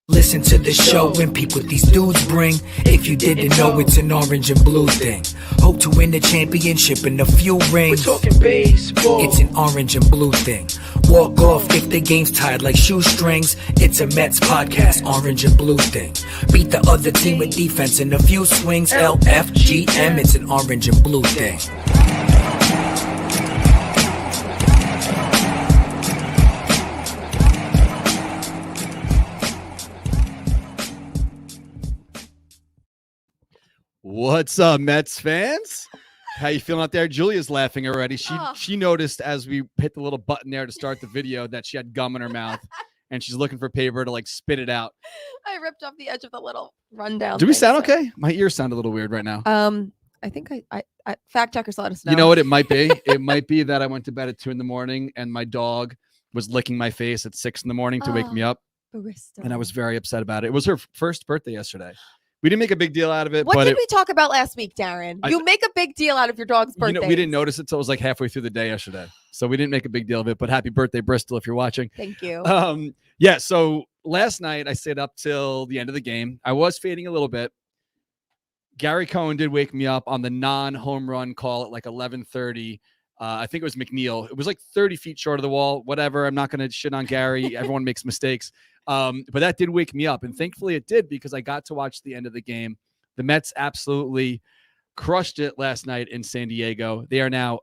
Listen to the show and peep what these dudes bring. If you didn't know, it's an orange and blue thing. Hope to win the championship and a few rings. We're talking baseball. It's an orange and blue thing. Walk off if the game's tied like shoestrings. It's a Mets podcast, orange and blue thing. Beat the other team with defense and a few swings. LFGM, it's an orange and blue thing. What's up, Mets fans? How you feeling out there? Julia's laughing already. She noticed as we hit the little button there to start the video that she had gum in her mouth, and she's looking for paper to like spit it out. I ripped off the edge of the little rundown. Do we sound okay? My ears sound a little weird right now. I think I fact checkers let us know. You know what it might be? It might be that I went to bed at 2 a.m. and my dog was licking my face at 6 a.m. to wake me up, and I was very upset about it. It was her first birthday yesterday. We didn't make a big deal out of it. What did we talk about last week, Darren? You make a big deal out of your dog's birthday. We didn't notice it till it was like halfway through the day yesterday. So we didn't make a big deal of it. But happy birthday, Bristol, if you're watching. Thank you. Yeah, so last night I stayed up till the end of the game. I was fading a little bit. Gary Cohen did wake me up on the non-home run call at like 11:30. I think it was McNeil. It was like 30 feet short of the wall. Whatever. I'm not going to shit on Gary. Everyone makes mistakes. But that did wake me up. And thankfully it did because I got to watch the end of the game. The Mets absolutely crushed it last night in San Diego. They are now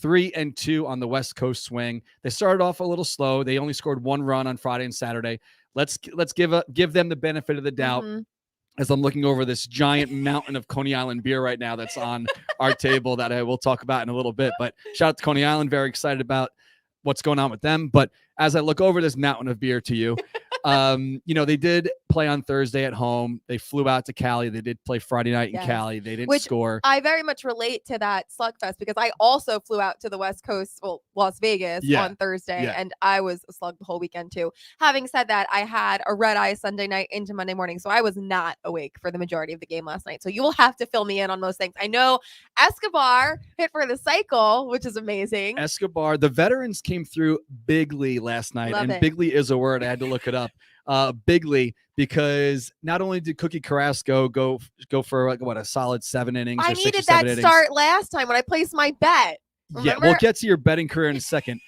3-2 on the West Coast swing. They started off a little slow. They only scored 1 run on Friday and Saturday. Let's give them the benefit of the doubt. As I'm looking over this giant mountain of Coney Island beer right now that's on our table that I will talk about in a little bit. But shout out to Coney Island. Very excited about what's going on with them. But as I look over this mountain of beer to you, they did play on Thursday at home. They flew out to Cali. They did play Friday night in Cali. They didn't score. I very much relate to that slugfest because I also flew out to the West Coast, Las Vegas on Thursday, and I was slugged the whole weekend too. Having said that, I had a red eye Sunday night into Monday morning, so I was not awake for the majority of the game last night. So you will have to fill me in on those things. I know Escobar hit for the cycle, which is amazing. Escobar, the veterans came through bigly last night, and bigly is a word. I had to look it up. Bigly, because not only did Cookie Carrasco go for like a solid 7 innings. I needed that start last time when I placed my bet. Remember? Yeah, we'll get to your betting career in a second,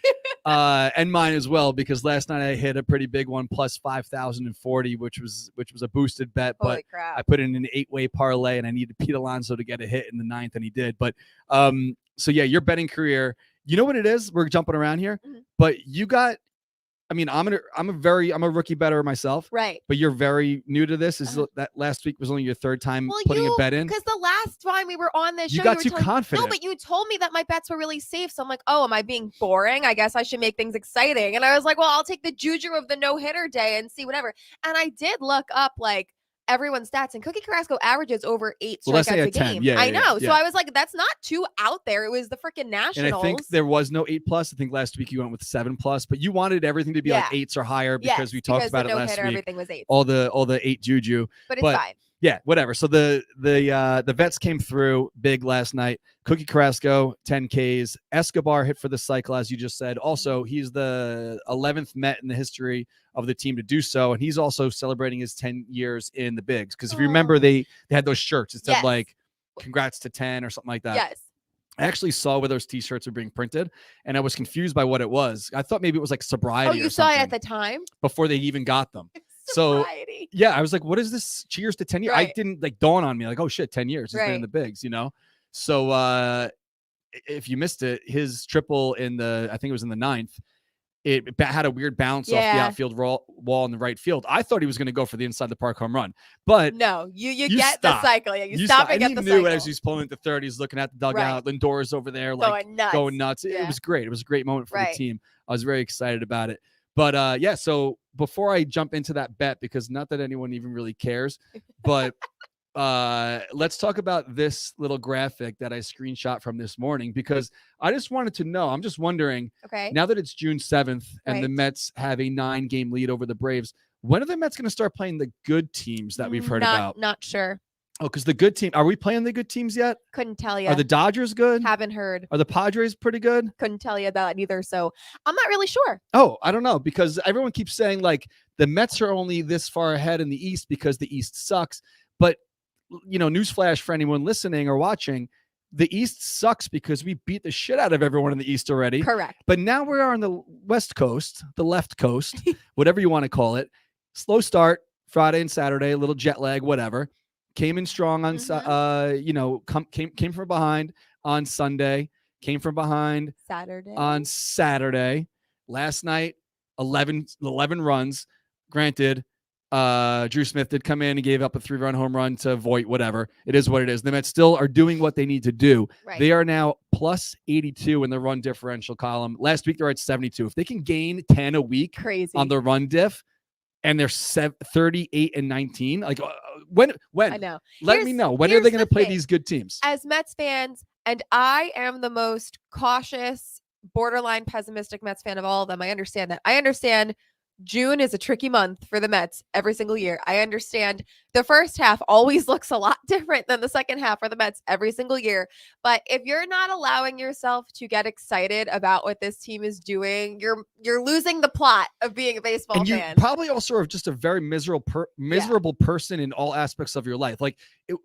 and mine as well, because last night I hit a pretty big one, plus 5,040, which was a boosted bet. Holy but crap. I put in an 8-way parlay, and I needed Pete Alonso to get a hit in the 9th, and he did. But so yeah, your betting career. You know what it is? We're jumping around here, but you got. I mean, I'm a rookie bettor myself, right? But you're very new to this. Is that last week was only your 3rd time putting a bet in? Because the last time we were on this show, you got too confident. No, but you told me that my bets were really safe. So I'm like, oh, am I being boring? I guess I should make things exciting. And I was like, well, I'll take the juju of the no-hitter day and see whatever. And I did look up like everyone's stats, and Cookie Carrasco averages over 8 strikeouts a game. Yeah, I know. So I was like, that's not too out there. It was the freaking Nationals. And I think there was no 8+. I think last week you went with 7+, but you wanted everything to be like 8s or higher because we talked about it last week. Everything was 8. All the 8 juju. But it's fine. Yeah, whatever. So the vets came through big last night. Cookie Carrasco, 10 Ks. Escobar hit for the cycle, as you just said. Also, he's the 11th Met in the history of the team to do so, and he's also celebrating his 10 years in the bigs. Because if you remember, they had those shirts. It said like, "Congrats to 10" or something like that. Yes. I actually saw where those T-shirts were being printed, and I was confused by what it was. I thought maybe it was like sobriety. Oh, you saw it at the time before they even got them. Sobriety. So yeah, I was like, what is this? Cheers to 10 years. I didn't like dawn on me like, oh shit, 10 years. He's been in the bigs, So if you missed it, his triple I think it was in the 9th, it had a weird bounce off the outfield wall in the right field. I thought he was going to go for the inside the park home run, but no, you get the cycle. Yeah, you stop and get the cycle. He knew as he's pulling into 30, he's looking at the dugout. Lindor's over there, like going nuts. Yeah. It was great. It was a great moment for the team. I was very excited about it. But yeah, so before I jump into that bet, because not that anyone even really cares, but let's talk about this little graphic that I screenshot from this morning, because I just wanted to know. I'm just wondering, now that it's June 7th and the Mets have a 9-game lead over the Braves, when are the Mets going to start playing the good teams that we've heard about? Not sure. Oh, because the good team. Are we playing the good teams yet? Couldn't tell you. Are the Dodgers good? Haven't heard. Are the Padres pretty good? Couldn't tell you that either. So I'm not really sure. Oh, I don't know, because everyone keeps saying like the Mets are only this far ahead in the East because the East sucks. But, newsflash for anyone listening or watching, the East sucks because we beat the shit out of everyone in the East already. Correct. But now we are on the West Coast, the left coast, whatever you want to call it. Slow start Friday and Saturday, a little jet lag, whatever. Came in strong on, came from behind on Sunday. Came from behind on Saturday. Last night, 11 runs. Granted, Drew Smith did come in and gave up a 3-run home run to Voit, whatever. It is what it is. The Mets still are doing what they need to do. Right. They are now plus 82 in the run differential column. Last week, they were at 72. If they can gain 10 a week Crazy on the run diff, and they're 38 and 19, like when? I know. Let me know. When are they going to play these good teams? As Mets fans, and I am the most cautious, borderline pessimistic Mets fan of all of them. I understand that. I understand June is a tricky month for the Mets every single year. I understand the first half always looks a lot different than the second half for the Mets every single year. But if you're not allowing yourself to get excited about what this team is doing, you're losing the plot of being a baseball fan. And you probably also are just a very miserable person in all aspects of your life. Like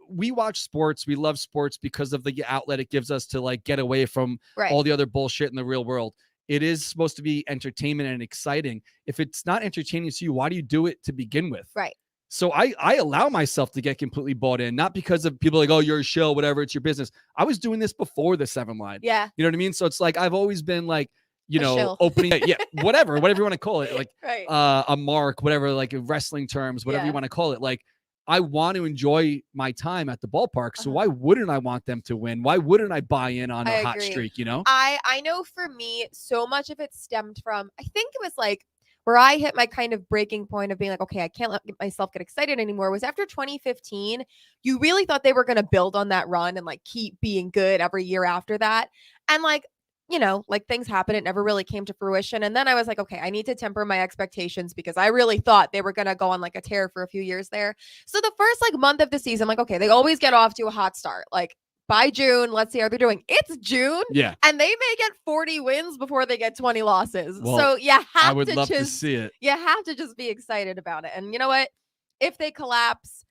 we watch sports, we love sports because of the outlet it gives us to like get away from all the other bullshit in the real world. It is supposed to be entertainment and exciting. If it's not entertaining to you, why do you do it to begin with? Right. So I allow myself to get completely bought in, not because of people like, oh, you're a shill, whatever, it's your business. I was doing this before the 7 line. Yeah. You know what I mean? So it's like, I've always been like, opening, whatever you want to call it. Like right. A mark, whatever, like wrestling terms, whatever you want to call it. Like, I want to enjoy my time at the ballpark. So why wouldn't I want them to win? Why wouldn't I buy in on a hot streak, I know for me, so much of it stemmed from, I think it was like where I hit my kind of breaking point of being like, okay, I can't let myself get excited anymore, was after 2015. You really thought they were going to build on that run and like keep being good every year after that. And like, like things happened. It never really came to fruition. And then I was like, okay, I need to temper my expectations because I really thought they were going to go on like a tear for a few years there. So the first like month of the season, I'm like, okay, they always get off to a hot start. Like by June, let's see how they're doing. It's June. Yeah. And they may get 40 wins before they get 20 losses. Well, so you have I would love to see it. You have to just be excited about it. And you know what? If they collapse,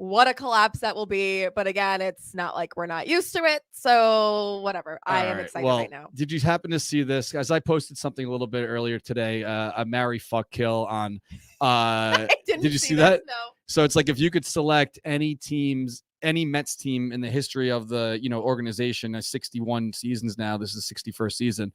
what a collapse that will be. But again, it's not like we're not used to it. So whatever. I am excited right now. Did you happen to see this? Guys, I posted something a little bit earlier today, a marry, fuck, kill on. Did you see that? No. So it's like if you could select any Mets team in the history of the organization, 61 seasons now. This is the 61st season.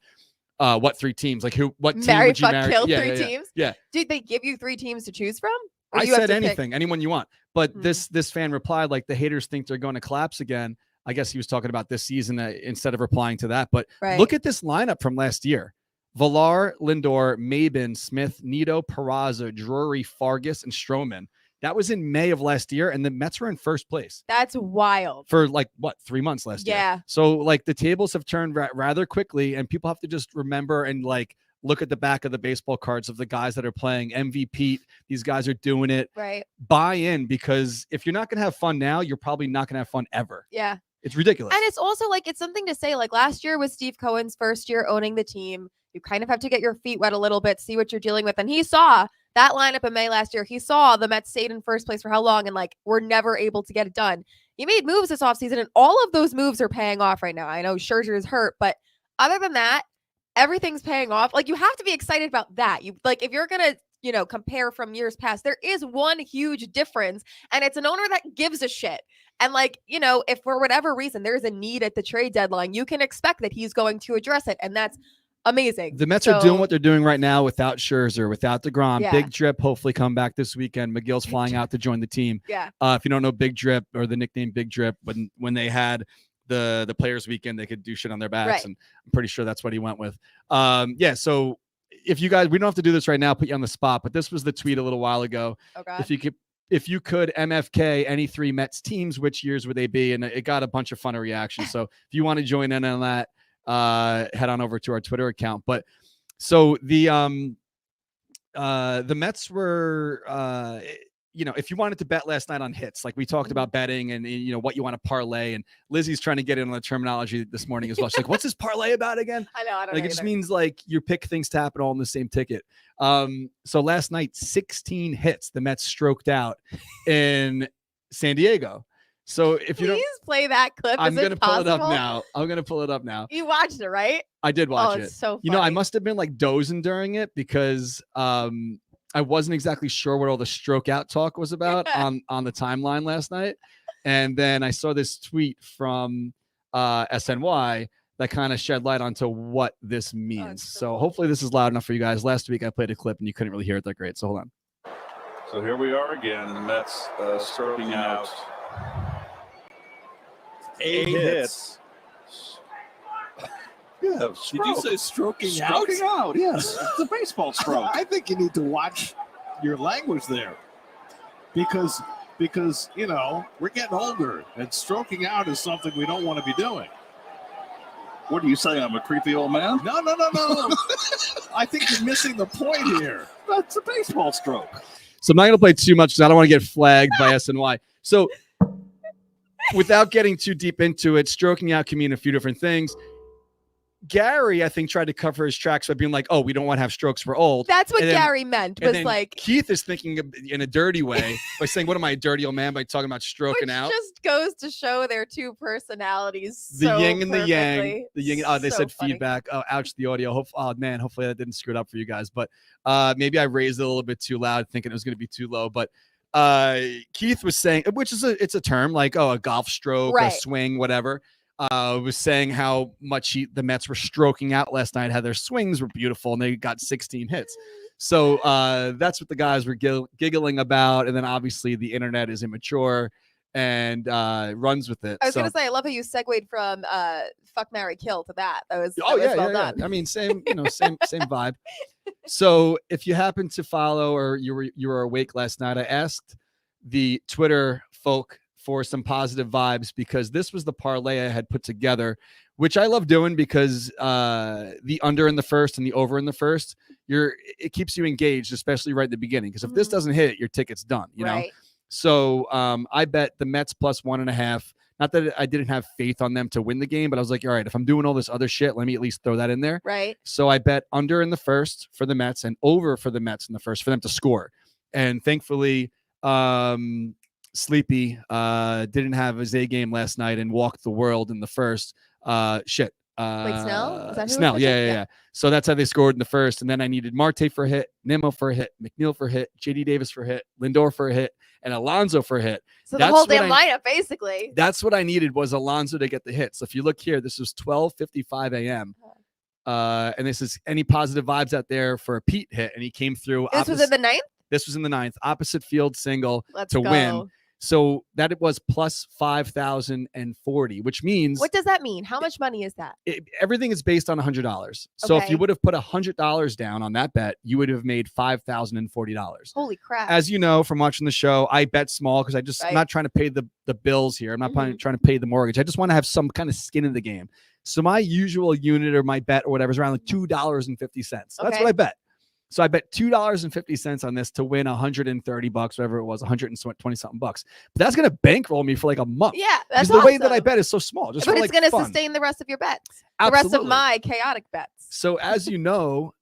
What 3 teams? Like what team marry, would you fuck, marry? kill 3 teams? Yeah. Did they give you 3 teams to choose from? I said anything, anyone you want. But this fan replied, like, the haters think they're going to collapse again. I guess he was talking about this season instead of replying to that. But look at this lineup from last year. Villar, Lindor, Maben, Smith, Nito, Peraza, Drury, Fargas, and Stroman. That was in May of last year, and the Mets were in first place. That's wild. For 3 months last year. Yeah. So like the tables have turned rather quickly, and people have to just remember and like look at the back of the baseball cards of the guys that are playing MVP. These guys are doing it. Right. Buy in, because if you're not going to have fun now, you're probably not going to have fun ever. Yeah. It's ridiculous. And it's also like, it's something to say, like last year was Steve Cohen's first year owning the team. You kind of have to get your feet wet a little bit, see what you're dealing with. And he saw that lineup in May last year. He saw the Mets stayed in first place for how long and like were never able to get it done. He made moves this offseason, and all of those moves are paying off right now. I know Scherzer is hurt, but other than that, everything's paying off. Like you have to be excited about that. You like if you're gonna, compare from years past, there is one huge difference, and it's an owner that gives a shit. And like, if for whatever reason there's a need at the trade deadline, you can expect that he's going to address it, and that's amazing. The Mets are doing what they're doing right now without Scherzer, without DeGrom. Yeah. Big Drip hopefully come back this weekend. Megill's flying out to join the team. Yeah. If you don't know Big Drip, or the nickname Big Drip, when they had the players weekend, they could do shit on their backs. Right. And I'm pretty sure that's what he went with. So if you guys, we don't have to do this right now, put you on the spot, but this was the tweet a little while ago. Oh God. If you could MFK any 3 Mets teams, which years would they be? And it got a bunch of fun reactions. So if you want to join in on that, head on over to our Twitter account. But so the Mets were if you wanted to bet last night on hits, like we talked about betting and, what you want to parlay, and Lizzie's trying to get in on the terminology this morning as well. She's like, what's this parlay about again? I know. I don't like, know it just either. means like you pick things to happen all in the same ticket. So last night, 16 hits, the Mets stroked out in San Diego. So if you Please play that clip. I'm going to pull it up possible? now. You watched it, right? I did watch it. It's so funny. I must have been like dozing during it because I wasn't exactly sure what all the stroke out talk was about on the timeline last night. And then I saw this tweet from SNY that kind of shed light onto what this means. So hopefully this is loud enough for you guys. Last week I played a clip and you couldn't really hear it that great. So hold on. So here we are again. The Mets stroking out 8 hits. Yeah, Did you say stroking out? Stroking out, yes. It's a baseball stroke. I think you need to watch your language there. Because we're getting older, and stroking out is something we don't want to be doing. What do you say? I'm a creepy old man? No. I think you're missing the point here. That's a baseball stroke. So I'm not going to play too much because I don't want to get flagged by SNY. So without getting too deep into it, stroking out can mean a few different things. Gary, I think, tried to cover his tracks by being like, oh, we don't want to have strokes, we're old. That's what Gary meant, was like. Keith is thinking in a dirty way by saying, what am I, a dirty old man, by talking about stroking out? Just goes to show their two personalities. The yin and the yang. The yin. Oh, they said funny. Feedback. Oh, ouch, the audio. Hopefully that didn't screw it up for you guys. But maybe I raised it a little bit too loud, thinking it was going to be too low. But Keith was saying, which is it's a term like, a golf stroke, a swing, whatever. Was saying how much the Mets were stroking out last night, how their swings were beautiful, and they got 16 hits. So that's what the guys were giggling about. And then obviously the internet is immature and runs with it. I was going to say, I love how you segued from fuck, marry, kill to that. That was well done. I mean, same vibe. So if you happen to follow or you were awake last night, I asked the Twitter folk for some positive vibes because this was the parlay I had put together, which I love doing because the under in the first and the over in the first, it keeps you engaged, especially right at the beginning. Because if this doesn't hit, your ticket's done, you know? So I bet the Mets plus 1.5. Not that I didn't have faith on them to win the game, but I was like, all right, if I'm doing all this other shit, let me at least throw that in there. Right. So I bet under in the first for the Mets and over for the Mets in the first for them to score. And thankfully, Sleepy didn't have his A game last night and walked the world in the first. Wait, Snell? Is that who Snell, yeah. So that's how they scored in the first. And then I needed Marte for a hit, Nimmo for a hit, McNeil for a hit, JD Davis for a hit, Lindor for a hit, and Alonso for a hit. So the whole damn lineup, basically. That's what I needed was Alonso to get the hit. So if you look here, this was 12:55 a.m. And this is any positive vibes out there for a Pete hit. And he came through. This was in the ninth? This was in the ninth. Opposite field single to win. So that it was plus 5,040, which means. What does that mean? How much money is that? Everything is based on $100. So if you would have put $100 down on that bet, you would have made $5,040. Holy crap. As you know, from watching the show, I bet small because I'm not trying to pay the bills here. I'm not trying to pay the mortgage. I just want to have some kind of skin in the game. So my usual unit or my bet or whatever is around like $2.50. That's what I bet. So I bet $2.50 on this to win $130, whatever it was, 120 something bucks. But that's going to bankroll me for like a month. Yeah, that's the way that I bet is so small. But it's going to sustain the rest of your bets. Absolutely. The rest of my chaotic bets. So as you know,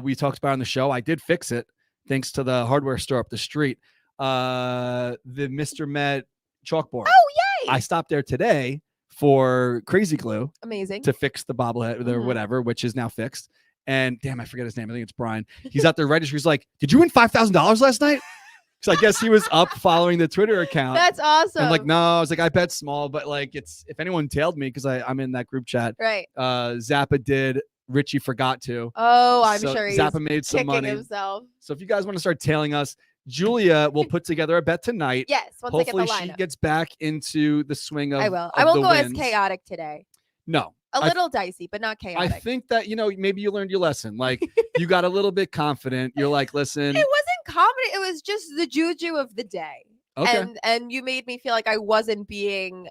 we talked about on the show, I did fix it thanks to the hardware store up the street. The Mr. Met chalkboard. Oh, yay! I stopped there today for Crazy Glue. Amazing. To fix the bobblehead or whatever, which is now fixed. And damn, I forget his name. I think it's Brian. He's out there registering. He's like, did you win $5,000 last night? So I guess he was up following the Twitter account. That's awesome. I'm like, no, I was like, I bet small, but like if anyone tailed me, because I'm in that group chat. Right. Zappa did. Richie forgot to. Oh, I'm sure he's Zappa made some money. Himself. So if you guys want to start tailing us, Julia will put together a bet tonight. Yes. Hopefully she gets back into the swing of. I will. I won't go as chaotic today. No. A little dicey, but not chaotic. I think that, maybe you learned your lesson. Like you got a little bit confident. You're like, listen. It wasn't confident. It was just the juju of the day. Okay. And you made me feel like I wasn't being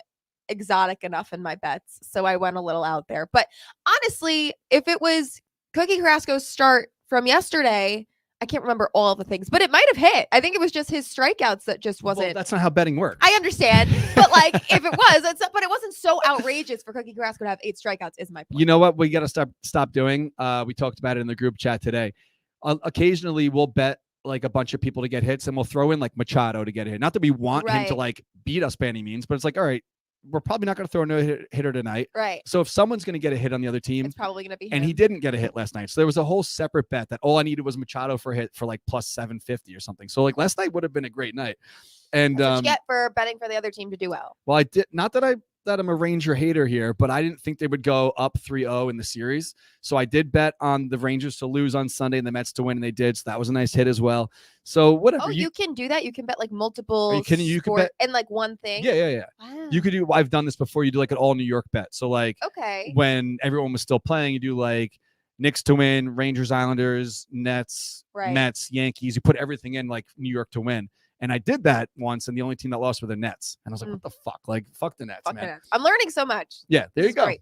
exotic enough in my bets. So I went a little out there. But honestly, if it was Cookie Carrasco's start from yesterday, I can't remember all the things, but it might have hit. I think it was just his strikeouts that just wasn't. Well, that's not how betting works. I understand, but like if it was, but it wasn't so outrageous for Cookie Carrasco to have 8 strikeouts. Is my point. You know what we got to stop doing? We talked about it in the group chat today. Occasionally, we'll bet like a bunch of people to get hits, and we'll throw in like Machado to get a hit. Not that we want him to like beat us by any means, but it's like, all right, we're probably not going to throw a no-hitter tonight. Right. So if someone's going to get a hit on the other team, it's probably going to be him. And he didn't get a hit last night. So there was a whole separate bet that all I needed was Machado for a hit for like plus 750 or something. So like last night would have been a great night. And that's what you get for betting for the other team to do well. Well, I did not that I'm a Ranger hater here, but I didn't think they would go up 3-0 in the series. So I did bet on the Rangers to lose on Sunday and the Mets to win, and they did. So that was a nice hit as well. So whatever. Oh, you can do that. You can bet like multiple. You can bet in like one thing. Yeah. Wow. You could do. I've done this before. You do like an all New York bet. So like, when everyone was still playing, you do like Knicks to win, Rangers, Islanders, Nets, Mets, Yankees. You put everything in like New York to win. And I did that once, and the only team that lost were the Nets. And I was like, what the fuck? Like, fuck the Nets, man. The Nets. I'm learning so much. Yeah, there you go.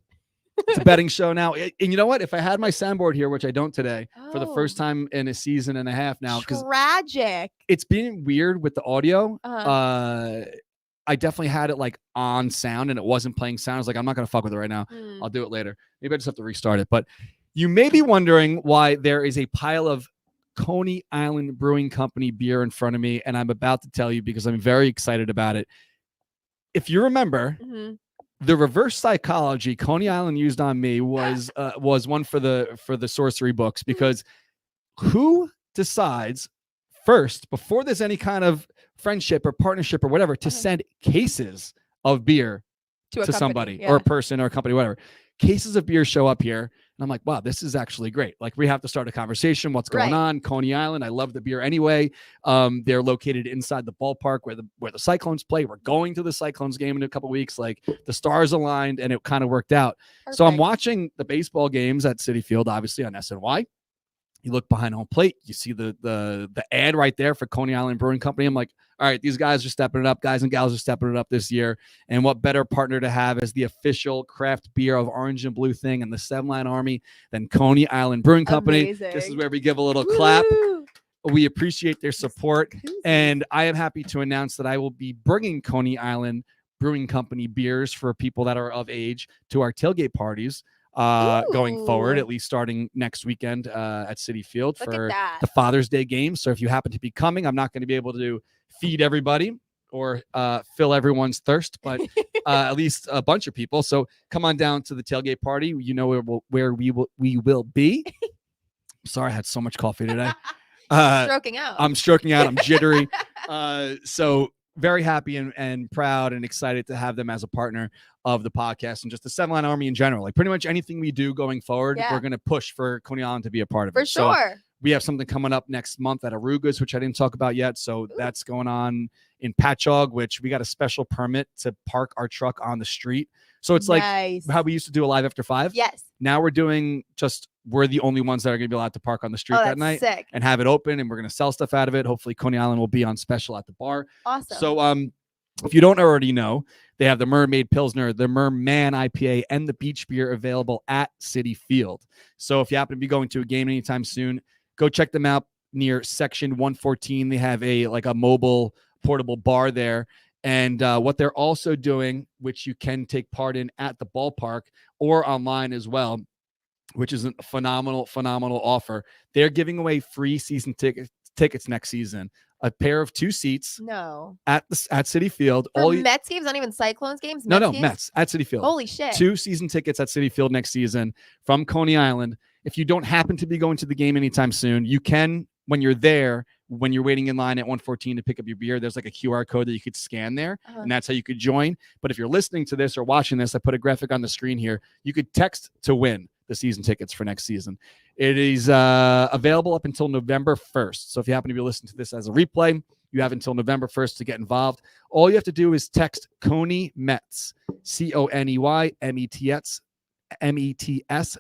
It's a betting show now. And you know what? If I had my soundboard here, which I don't today, for the first time in a season and a half now. Tragic. It's been weird with the audio. I definitely had it like on sound, and it wasn't playing sound. I was like, I'm not going to fuck with it right now. I'll do it later. Maybe I just have to restart it. But you may be wondering why there is a pile of Coney Island Brewing Company beer in front of me, and I'm about to tell you because I'm very excited about it. If you remember, the reverse psychology Coney Island used on me was one for the sorcery books, because who decides first, before there's any kind of friendship or partnership or whatever, to send cases of beer to somebody or a person or a company, whatever. Cases of beer show up here. And I'm like, wow, this is actually great. Like, we have to start a conversation. What's going on? Coney Island. I love the beer anyway. They're located inside the ballpark where the Cyclones play. We're going to the Cyclones game in a couple of weeks. Like, the stars aligned, and it kind of worked out. Perfect. So I'm watching the baseball games at Citi Field, obviously on SNY. You look behind home plate, you see the ad right there for Coney Island Brewing Company. I'm like, all right, these guys are stepping it up. Guys and gals are stepping it up this year. And what better partner to have as the official craft beer of Orange and Blue thing and the 7-Line Army than Coney Island Brewing Company. Amazing. This is where we give a little clap. We appreciate their support. And I am happy to announce that I will be bringing Coney Island Brewing Company beers for people that are of age to our tailgate parties. Going forward, at least starting next weekend at Citi Field for the Father's Day game. So if you happen to be coming, I'm not going to be able to feed everybody or fill everyone's thirst, but at least a bunch of people. So come on down to the tailgate party. You know where we will be. Sorry, I had so much coffee today. Stroking out. I'm stroking out. I'm jittery. So very happy and proud and excited to have them as a partner of the podcast and just the 7-Line Army in general. Like, pretty much anything we do going forward, we're going to push for Coney Island to be a part of it. For sure. So we have something coming up next month at Aruga's, which I didn't talk about yet. So that's going on in Patchogue, which we got a special permit to park our truck on the street. So it's like how we used to do a live after 5. Yes. Now we're doing we're the only ones that are going to be allowed to park on the street that night and have it open, and we're going to sell stuff out of it. Hopefully Coney Island will be on special at the bar. Awesome. So if you don't already know, they have the Mermaid Pilsner, the Merman IPA, and the Beach Beer available at Citi Field. So if you happen to be going to a game anytime soon, go check them out near section 114. They have a mobile portable bar there. And what they're also doing, which you can take part in at the ballpark or online as well, which is a phenomenal offer. They're giving away free season tickets next season. A pair of 2 seats. No. At Citi Field. Mets games, not even Cyclones games? Mets at Citi Field. Holy shit. 2 season tickets at Citi Field next season from Coney Island. If you don't happen to be going to the game anytime soon, you can, when you're there, when you're waiting in line at 114 to pick up your beer, there's like a QR code that you could scan there, and that's how you could join. But if you're listening to this or watching this, I put a graphic on the screen here. You could text to win the season tickets for next season. It is available up until November 1st. So if you happen to be listening to this as a replay, you have until November 1st to get involved. All you have to do is text Coney Mets, CONEY-METS,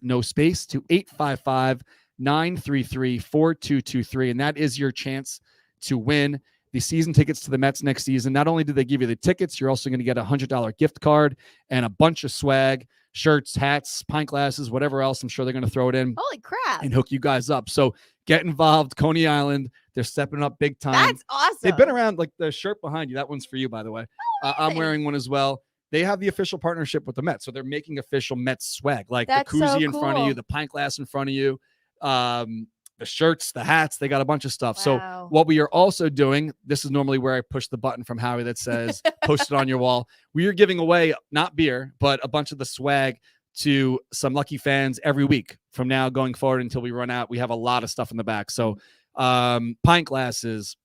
no space, to 855-933-4223. And that is your chance to win the season tickets to the Mets next season. Not only do they give you the tickets, you're also going to get a $100 gift card and a bunch of swag, shirts, hats, pint glasses, whatever else. I'm sure they're going to throw it in. Holy crap. And hook you guys up. So Get involved. Coney Island. They're stepping up big time. That's awesome. They've been around, like the shirt behind you. That one's for you, by the way. I'm wearing one as well. They have the official partnership with the Mets. So they're making official Mets swag, like That's the koozie so in front of you, cool. the pint glass in front of you, the shirts, the hats. They got a bunch of stuff. Wow. So what we are also doing, this is normally where I push the button from Howie that says post it on your wall. We are giving away not beer, but a bunch of the swag to some lucky fans every week from now going forward until we run out. We have a lot of stuff in the back. So pint glasses,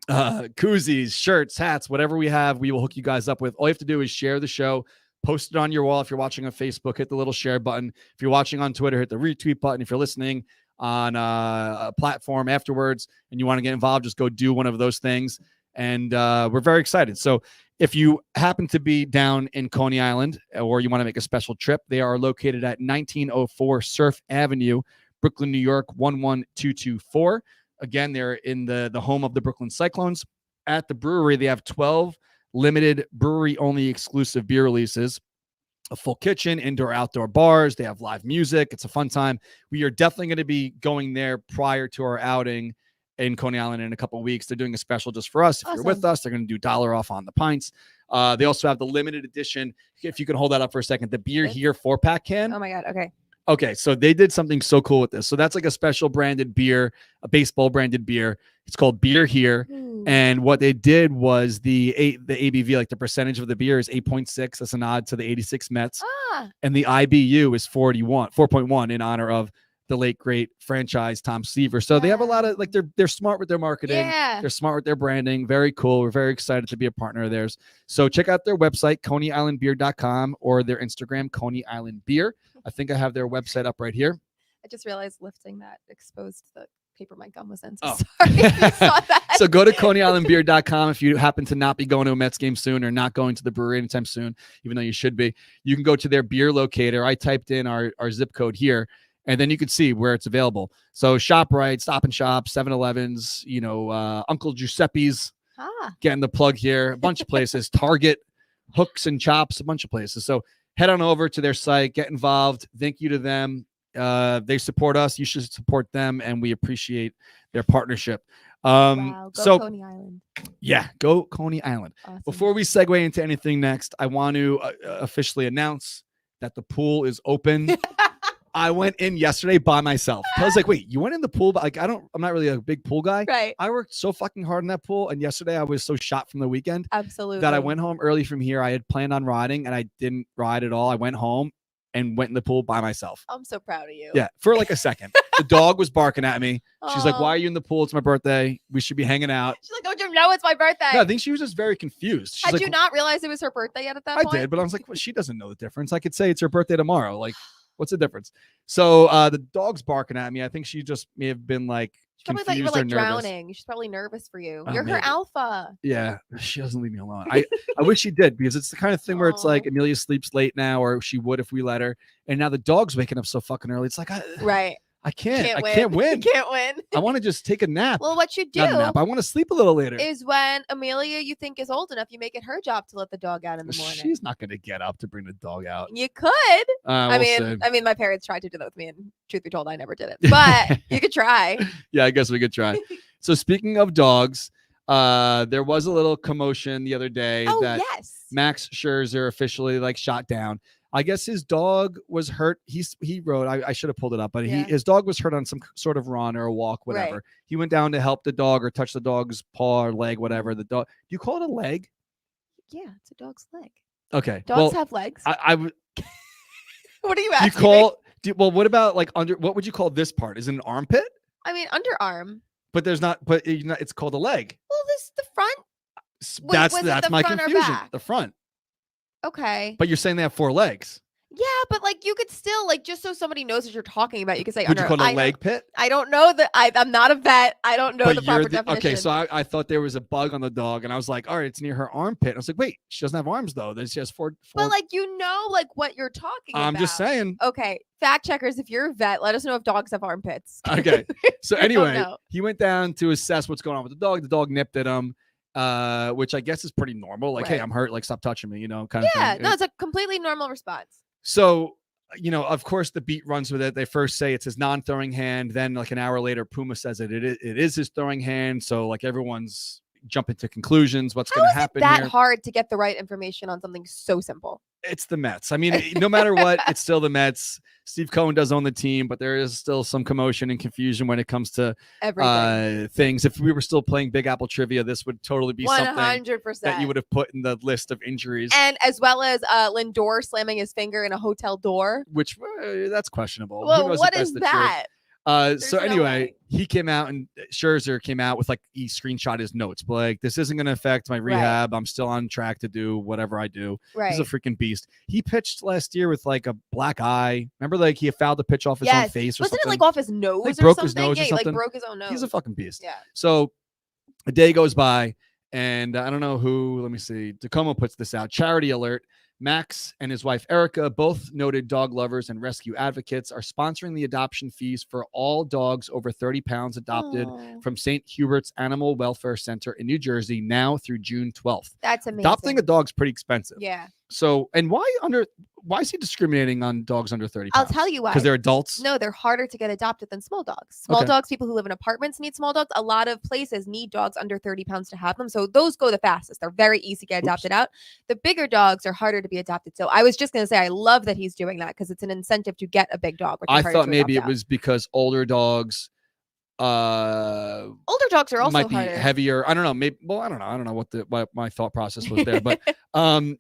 koozies, shirts, hats, whatever we have, we will hook you guys up with. All you have to do is share the show, post it on your wall. If you're watching on Facebook, hit the little share button. If you're watching on Twitter, hit the retweet button. If you're listening on a platform afterwards and you want to get involved, just go do one of those things. And we're very excited. So if you happen to be down in Coney Island or you want to make a special trip, they are located at 1904 Surf Avenue, Brooklyn, New York, 11224. Again, they're in the home of the Brooklyn Cyclones. At the brewery, they have 12 limited brewery-only exclusive beer releases, a full kitchen, indoor-outdoor bars. They have live music. It's a fun time. We are definitely going to be going there prior to our outing in Coney Island in a couple of weeks. They're doing a special just for us. If you're with us, they're going to do $1 off on the pints. They also have the limited edition, if you can hold that up for a second, the Beer Here 4-pack can. Oh, my God. Okay. Okay, so they did something so cool with this. So that's like a special branded beer, a baseball branded beer. It's called Beer Here. And what they did was the ABV, like the percentage of the beer is 8.6. That's a nod to the 86 Mets. And the IBU is 4.1 in honor of the late, great franchise Tom Seaver. So they have a lot of, like, they're smart with their marketing. Yeah. They're smart with their branding. Very cool. We're very excited to be a partner of theirs. So check out their website, ConeyIslandBeer.com, or their Instagram, Coney Island Beer. I think I have their website up right here. I just realized lifting that exposed the paper my gum was in. So Oh. sorry if you saw that. So go to ConeyIslandBeer.com if you happen to not be going to a Mets game soon or not going to the brewery anytime soon, even though you should be. You can go to their beer locator. I typed in our zip code here, and then you can see where it's available. So ShopRite, Stop and Shop, 7-Elevens, Uncle Giuseppe's, getting the plug here, a bunch of places, Target, Hooks and Chops, a bunch of places. So head on over to their site, get involved. Thank you to them. They support us. You should support them, and we appreciate their partnership. Wow, go Coney Island. Yeah, go Coney Island. Awesome. Before we segue into anything next, I want to officially announce that the pool is open. I went in yesterday by myself. I was like, wait, you went in the pool? But like, I'm not really a big pool guy. Right. I worked so fucking hard in that pool. And yesterday I was so shot from the weekend. Absolutely. That I went home early from here. I had planned on riding and I didn't ride at all. I went home and went in the pool by myself. I'm so proud of you. Yeah, for like a second. The dog was barking at me. She's like, Aw. why are you in the pool? It's my birthday. We should be hanging out. She's like, don't you know it's my birthday? No, I think she was just very confused. She's Had like, you not realized it was her birthday yet at that I point? did, but I was like, well, she doesn't know the difference. I could say it's her birthday tomorrow. Like, what's the difference? So the dog's barking at me. I think she just may have been like She probably thought you were confused or like nervous. drowning. She's probably nervous for you. Oh, You're her maybe. alpha. Yeah, she doesn't leave me alone. I wish she did, because it's the kind of thing where it's like Aw. Amelia sleeps late now, or she would if we let her. And now the dog's waking up so fucking early. It's like, Right. I can't Can't win. You can't win. I want to just take a nap. Well, what you do Not a nap. I want to sleep a little later. is when Amelia you think is old enough, you make it her job to let the dog out in the morning. She's not going to get up to bring the dog out. You could. We'll see. I mean, my parents tried to do that with me, and truth be told, I never did it. But you could try. Yeah, I guess we could try. So speaking of dogs, there was a little commotion the other day Oh that yes. Max Scherzer officially shot down. I guess his dog was hurt. He wrote, I should have pulled it up, but Yeah. his dog was hurt on some sort of run or a walk, whatever. Right. He went down to help the dog or touch the dog's paw or leg, whatever. The dog, do you call it a leg? Yeah, it's a dog's leg. Okay. Dogs have legs. I would. What are you You asking? call? Well, what about under? What would you call this part? Is it an armpit? I mean, underarm. But there's not. But it's called a leg. Well, this the front. Wait, That's was it that's the my front or confusion. back? The front. Okay. But you're saying they have 4 legs. Yeah, but you could still just so somebody knows what you're talking about, you could say Would you under. call it a leg pit? I don't know that. I'm not a vet. I don't know But the proper definition. okay, so I thought there was a bug on the dog, and I was like, all right, it's near her armpit. I was like, wait, she doesn't have arms though. She has four. But what you're talking about. I'm just saying. Okay, fact checkers, if you're a vet, let us know if dogs have armpits. Okay. So I don't anyway, know. he went down to assess what's going on with the dog. The dog nipped at him, which I guess is pretty normal. Like, hey, Right. I'm hurt. Like, stop touching me, kind of Yeah, thing. no, it's a completely normal response. So of course the beat runs with it. They first say it's his non-throwing hand. Then like an hour later, Puma says it is his throwing hand. So like everyone's jumping to conclusions. What's going to happen that here? hard to get the right information on something so simple? It's the Mets. I mean, no matter what, it's still the Mets. Steve Cohen does own the team, but there is still some commotion and confusion when it comes to things. If we were still playing Big Apple trivia, this would totally be 100% something that you would have put in the list of injuries. And as well as Lindor slamming his finger in a hotel door. Which, that's questionable. Well, what is that? So anyway, he came out and Scherzer came out with he screenshot his notes, but like, this isn't going to affect my rehab. Right. I'm still on track to do whatever I do. Right. He's a freaking beast. He pitched last year with like a black eye. Remember, he fouled the pitch off his own face or Wasn't something? It like off his nose or broke something? His nose or something. Like broke his own nose. He's a fucking beast. Yeah. So a day goes by and I don't know who, let me see. Tacoma puts this out. Charity alert. Max and his wife, Erica, both noted dog lovers and rescue advocates, are sponsoring the adoption fees for all dogs over 30 pounds adopted from St. Hubert's Animal Welfare Center in New Jersey now through June 12th. That's amazing. Adopting a dog's pretty expensive. Yeah. So, and why is he discriminating on dogs under 30 pounds? I'll tell you why. Because they're adults? No, they're harder to get adopted than small dogs. Small dogs, people who live in apartments need small dogs. A lot of places need dogs under 30 pounds to have them. So those go the fastest. They're very easy to get adopted out. The bigger dogs are harder to be adopted. So I was just going to say, I love that he's doing that because it's an incentive to get a big dog. I thought maybe it was because older dogs are also be harder. Heavier. I don't know. Maybe. Well, I don't know what my thought process was there, but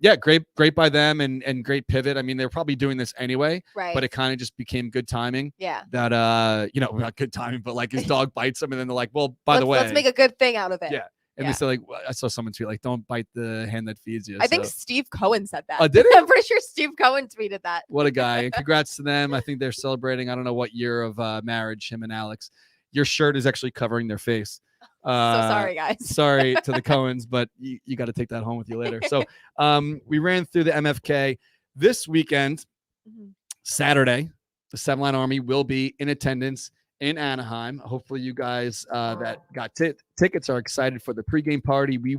yeah, great by them and great pivot. I mean, they're probably doing this anyway, right? But it kind of just became good timing. Yeah. That not good timing, but like his dog bites him, and then they're like, well, by the way, let's make a good thing out of it. Yeah. And they said, like, I saw someone tweet, like, don't bite the hand that feeds you. I think Steve Cohen said that. Did he? I'm pretty sure Steve Cohen tweeted that. What a guy. And congrats to them. I think they're celebrating, I don't know what year of marriage, him and Alex. Your shirt is actually covering their face. So sorry, guys. Sorry to the Cohens, but you got to take that home with you later. So we ran through the MFK. This weekend, Saturday, the 7-Line Army will be in attendance in Anaheim. Hopefully you guys that got tickets are excited for the pregame party. We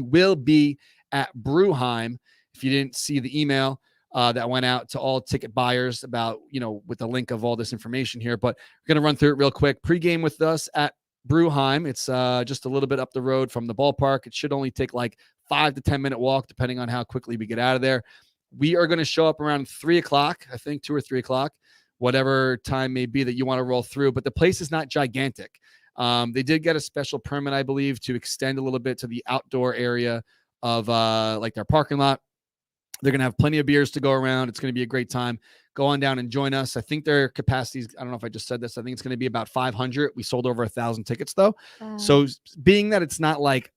will be at Brewheim. If you didn't see the email that went out to all ticket buyers about, with the link of all this information here, but we're going to run through it real quick. Pregame with us at Brewheim. It's just a little bit up the road from the ballpark. It should only take like 5 to 10 minute walk, depending on how quickly we get out of there. We are going to show up around 3 o'clock, I think 2 or 3 o'clock. Whatever time may be that you want to roll through, but the place is not gigantic. They did get a special permit, I believe, to extend a little bit to the outdoor area of like their parking lot. They're going to have plenty of beers to go around. It's going to be a great time. Go on down and join us. I think their capacity is, I don't know if I just said this, I think it's going to be about 500. We sold over 1,000 tickets though. So being that it's not like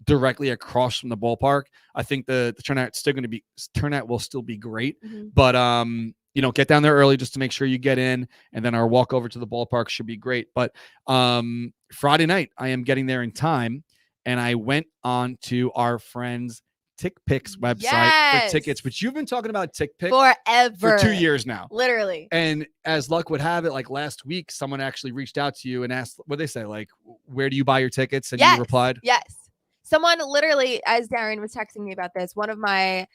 directly across from the ballpark, I think the turnout will still be great. But get down there early just to make sure you get in, and then our walk over to the ballpark should be great. But Friday night, I am getting there in time, and I went on to our friends TickPick's website for tickets, which you've been talking about TickPick forever, for 2 years now, literally. And as luck would have it, like last week, someone actually reached out to you and asked, what they say, like, where do you buy your tickets? And you replied, yes. Someone literally, as Darren was texting me about this, one of my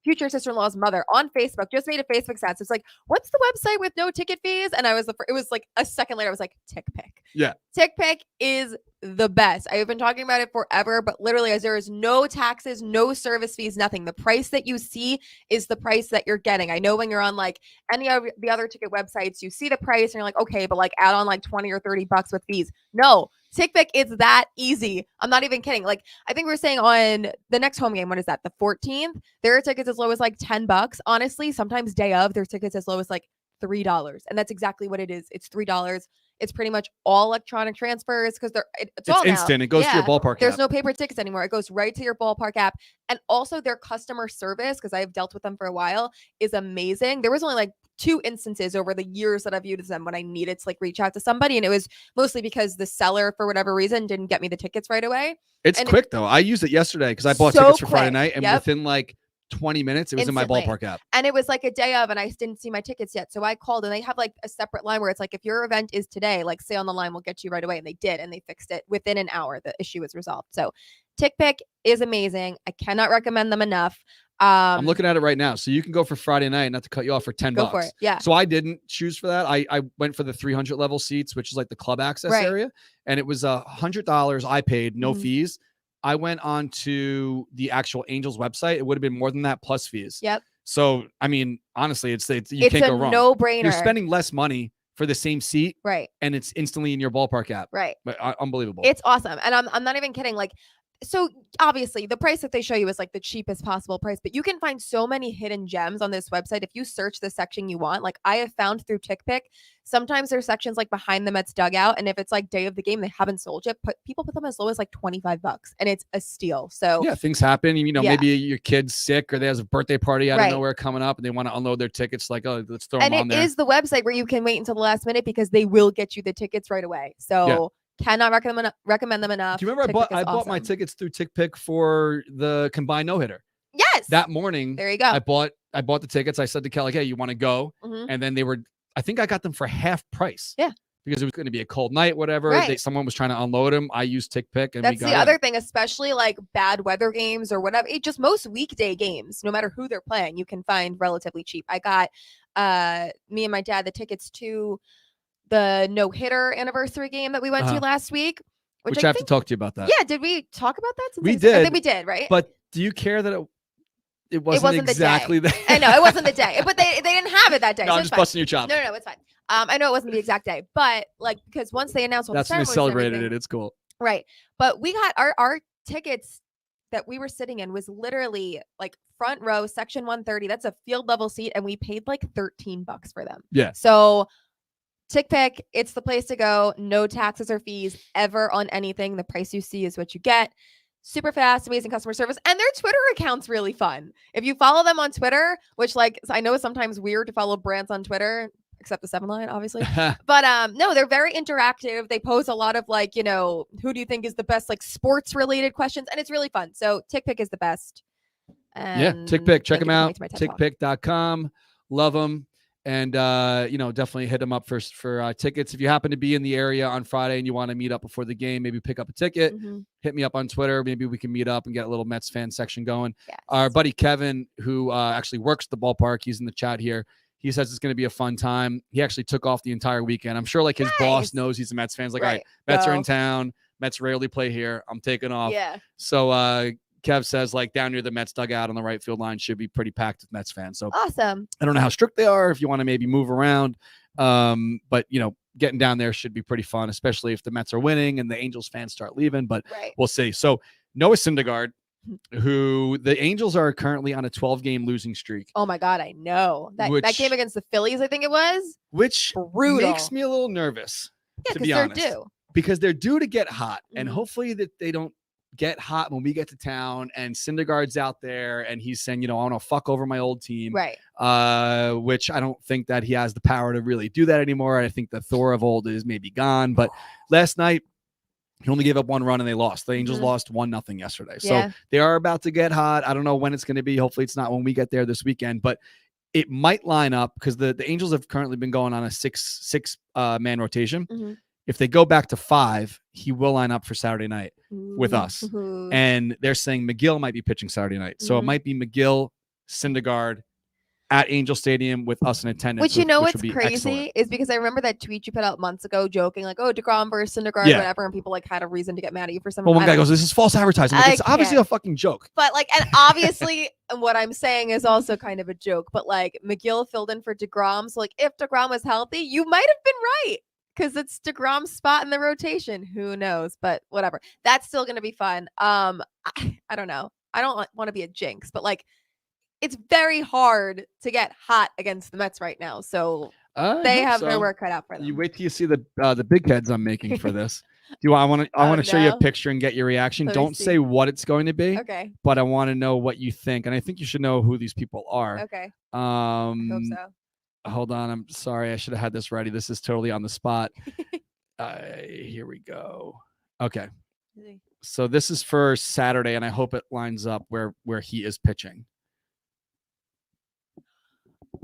future sister-in-law's mother on Facebook just made a Facebook stat. So it's like, what's the website with no ticket fees? And it was like a second later, I was like, TickPick. Yeah. TickPick is the best. I've been talking about it forever, but literally, as there is no taxes, no service fees, nothing. The price that you see is the price that you're getting. I know when you're on like any of the other ticket websites, you see the price and you're like, okay, but like add on like 20 or 30 bucks with fees. No, TickPick, it's that easy. I'm not even kidding. Like, I think we're saying on the next home game, what is that? The 14th, there are tickets as low as like $10. Honestly, sometimes day of, there's tickets as low as like $3. And that's exactly what it is. It's $3. It's pretty much all electronic transfers because it's all instant. Now. It goes to your ballpark There's app. no paper tickets anymore. It goes right to your ballpark app. And also their customer service, because I've dealt with them for a while, is amazing. There was only like 2 instances over the years that I've used them when I needed to like reach out to somebody. And it was mostly because the seller, for whatever reason, didn't get me the tickets right away. It's quick though. I used it yesterday because I bought tickets for Friday night, and within like 20 minutes, it was instantly in my ballpark app. And it was like a day of, and I didn't see my tickets yet. So I called, and they have like a separate line where it's like, if your event is today, like stay on the line, we'll get you right away. And they did, and they fixed it within an hour. The issue was resolved. So TickPick is amazing. I cannot recommend them enough. I'm looking at it right now. So you can go for Friday night, not to cut you off, for $10. Go for it. Yeah. So I didn't choose for that. I went for the 300 level seats, which is like the club access area. And it was $100 I paid, no fees. I went on to the actual Angels website. It would have been more than that plus fees. Yep. So, I mean, honestly, it's you can't go wrong. It's a no-brainer. You're spending less money for the same seat. Right. And it's instantly in your ballpark app. Right. But unbelievable. It's awesome. And I'm not even kidding. Like, so obviously the price that they show you is like the cheapest possible price, but you can find so many hidden gems on this website. If you search the section you want, like I have found through TickPick, sometimes there's sections like behind the Mets dugout. And if it's like day of the game, they haven't sold yet, but people put them as low as like $25 and it's a steal. So yeah, things happen. You know, maybe your kid's sick or there's a birthday party out of nowhere coming up and they want to unload their tickets. Like, oh, let's throw them on there. And it is the website where you can wait until the last minute because they will get you the tickets right away. So cannot recommend them enough. Do you remember I bought my tickets through TickPick for the combined no-hitter? Yes. That morning. There you go. I bought the tickets. I said to Kelly, hey, you want to go? And then I think I got them for half price. Yeah. Because it was going to be a cold night, whatever. Someone was trying to unload them. I used TickPick and that's the other thing, especially like bad weather games or whatever. Just most weekday games, no matter who they're playing, you can find relatively cheap. I got me and my dad the tickets to the no-hitter anniversary game that we went to last week. Which I have to talk to you about that. Yeah, did we talk about that? We did. I think we did, right? But do you care that it wasn't exactly the day? I know, it wasn't the day. But they didn't have it that day. No, I'm just busting your chops. No, it's fine. I know it wasn't the exact day. But like, because once they announced that's when they celebrated it. It's cool. Right. But we got our tickets that we were sitting in was literally like front row, section 130. That's a field level seat. And we paid like $13 for them. Yeah. So TickPick, it's the place to go. No taxes or fees ever on anything. The price you see is what you get. Super fast, amazing customer service. And their Twitter account's really fun. If you follow them on Twitter, which like I know is sometimes weird to follow brands on Twitter, except the 7-Line, obviously. But no, they're very interactive. They pose a lot of like, you know, who do you think is the best like sports related questions? And it's really fun. So TickPick is the best. And TickPick. Check them out. TickPick.com. Love them. And, definitely hit them up for tickets. If you happen to be in the area on Friday and you want to meet up before the game, maybe pick up a ticket, hit me up on Twitter. Maybe we can meet up and get a little Mets fan section going. Yes. Our buddy Kevin, who actually works the ballpark, he's in the chat here. He says it's going to be a fun time. He actually took off the entire weekend. I'm sure like his boss knows he's a Mets fan. He's like, all right, Mets are in town. Mets rarely play here. I'm taking off. Yeah. So Kev says like down near the Mets dugout on the right field line should be pretty packed with Mets fans. So awesome. I don't know how strict they are if you want to maybe move around. But getting down there should be pretty fun, especially if the Mets are winning and the Angels fans start leaving, but we'll see. So Noah Syndergaard, who the Angels are currently on a 12-game losing streak. Oh my God, I know. That game against the Phillies, I think it was. Which brutal. Makes me a little nervous. Yeah, because they're due. Because they're due to get hot. And hopefully that they don't get hot when we get to town and Syndergaard's out there and he's saying, I want to fuck over my old team. Right. Which I don't think that he has the power to really do that anymore. I think the Thor of old is maybe gone. But last night, he only gave up one run and they lost. The Angels lost 1-0 yesterday. So they are about to get hot. I don't know when it's going to be. Hopefully it's not when we get there this weekend, but it might line up because the Angels have currently been going on a six man rotation. If they go back to 5, he will line up for Saturday night with us. And they're saying Megill might be pitching Saturday night. So it might be Megill, Syndergaard at Angel Stadium with us in attendance. Which what's crazy is because I remember that tweet you put out months ago joking like, oh, DeGrom versus Syndergaard, whatever. And people like had a reason to get mad at you for something. Well, one guy goes, this is false advertising. Like, it's obviously a fucking joke. But like, and obviously what I'm saying is also kind of a joke. But like Megill filled in for DeGrom. So like if DeGrom was healthy, you might have been right. Because it's DeGrom's spot in the rotation. Who knows? But whatever. That's still going to be fun. I don't know. I don't want to be a jinx, but like it's very hard to get hot against the Mets right now. So they have their work cut out for them. You wait till you see the big heads I'm making for this. I want to show you a picture and get your reaction. Don't say what it's going to be. Okay. But I want to know what you think. And I think you should know who these people are. Okay. I hope so. Hold on. I'm sorry. I should have had this ready. This is totally on the spot. Here we go. Okay. So this is for Saturday, and I hope it lines up where he is pitching.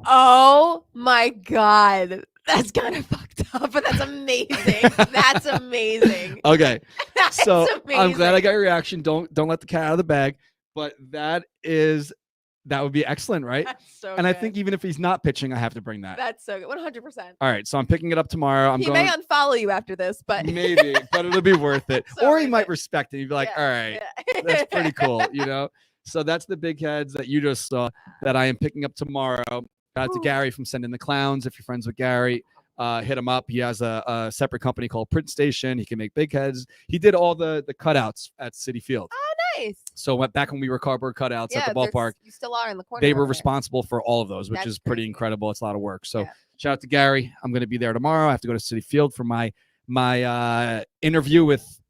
Oh my God. That's kind of fucked up, but that's amazing. That's amazing. Okay. So amazing. I'm glad I got your reaction. Don't let the cat out of the bag. But that is That would be excellent, right? That's so and good. I think even if he's not pitching, I have to bring that. That's so good. 100%. All right, so I'm picking it up tomorrow. He may unfollow you after this, but maybe, but it'll be worth it. So or he worth might it. respect it. He'd be like, Yeah, all right, yeah. that's pretty cool, you know? So that's the big heads that you just saw that I am picking up tomorrow. Shout out to Gary from Sending the Clowns. If you're friends with Gary, hit him up. He has a separate company called Print Station. He can make big heads. He did all the cutouts at Citi Field. Oh, nice. So back when we were cardboard cutouts at the ballpark, you still are in the corner. they were responsible for all of those, which is pretty incredible. It's a lot of work. So shout out to Gary. I'm going to be there tomorrow. I have to go to Citi Field for my interview with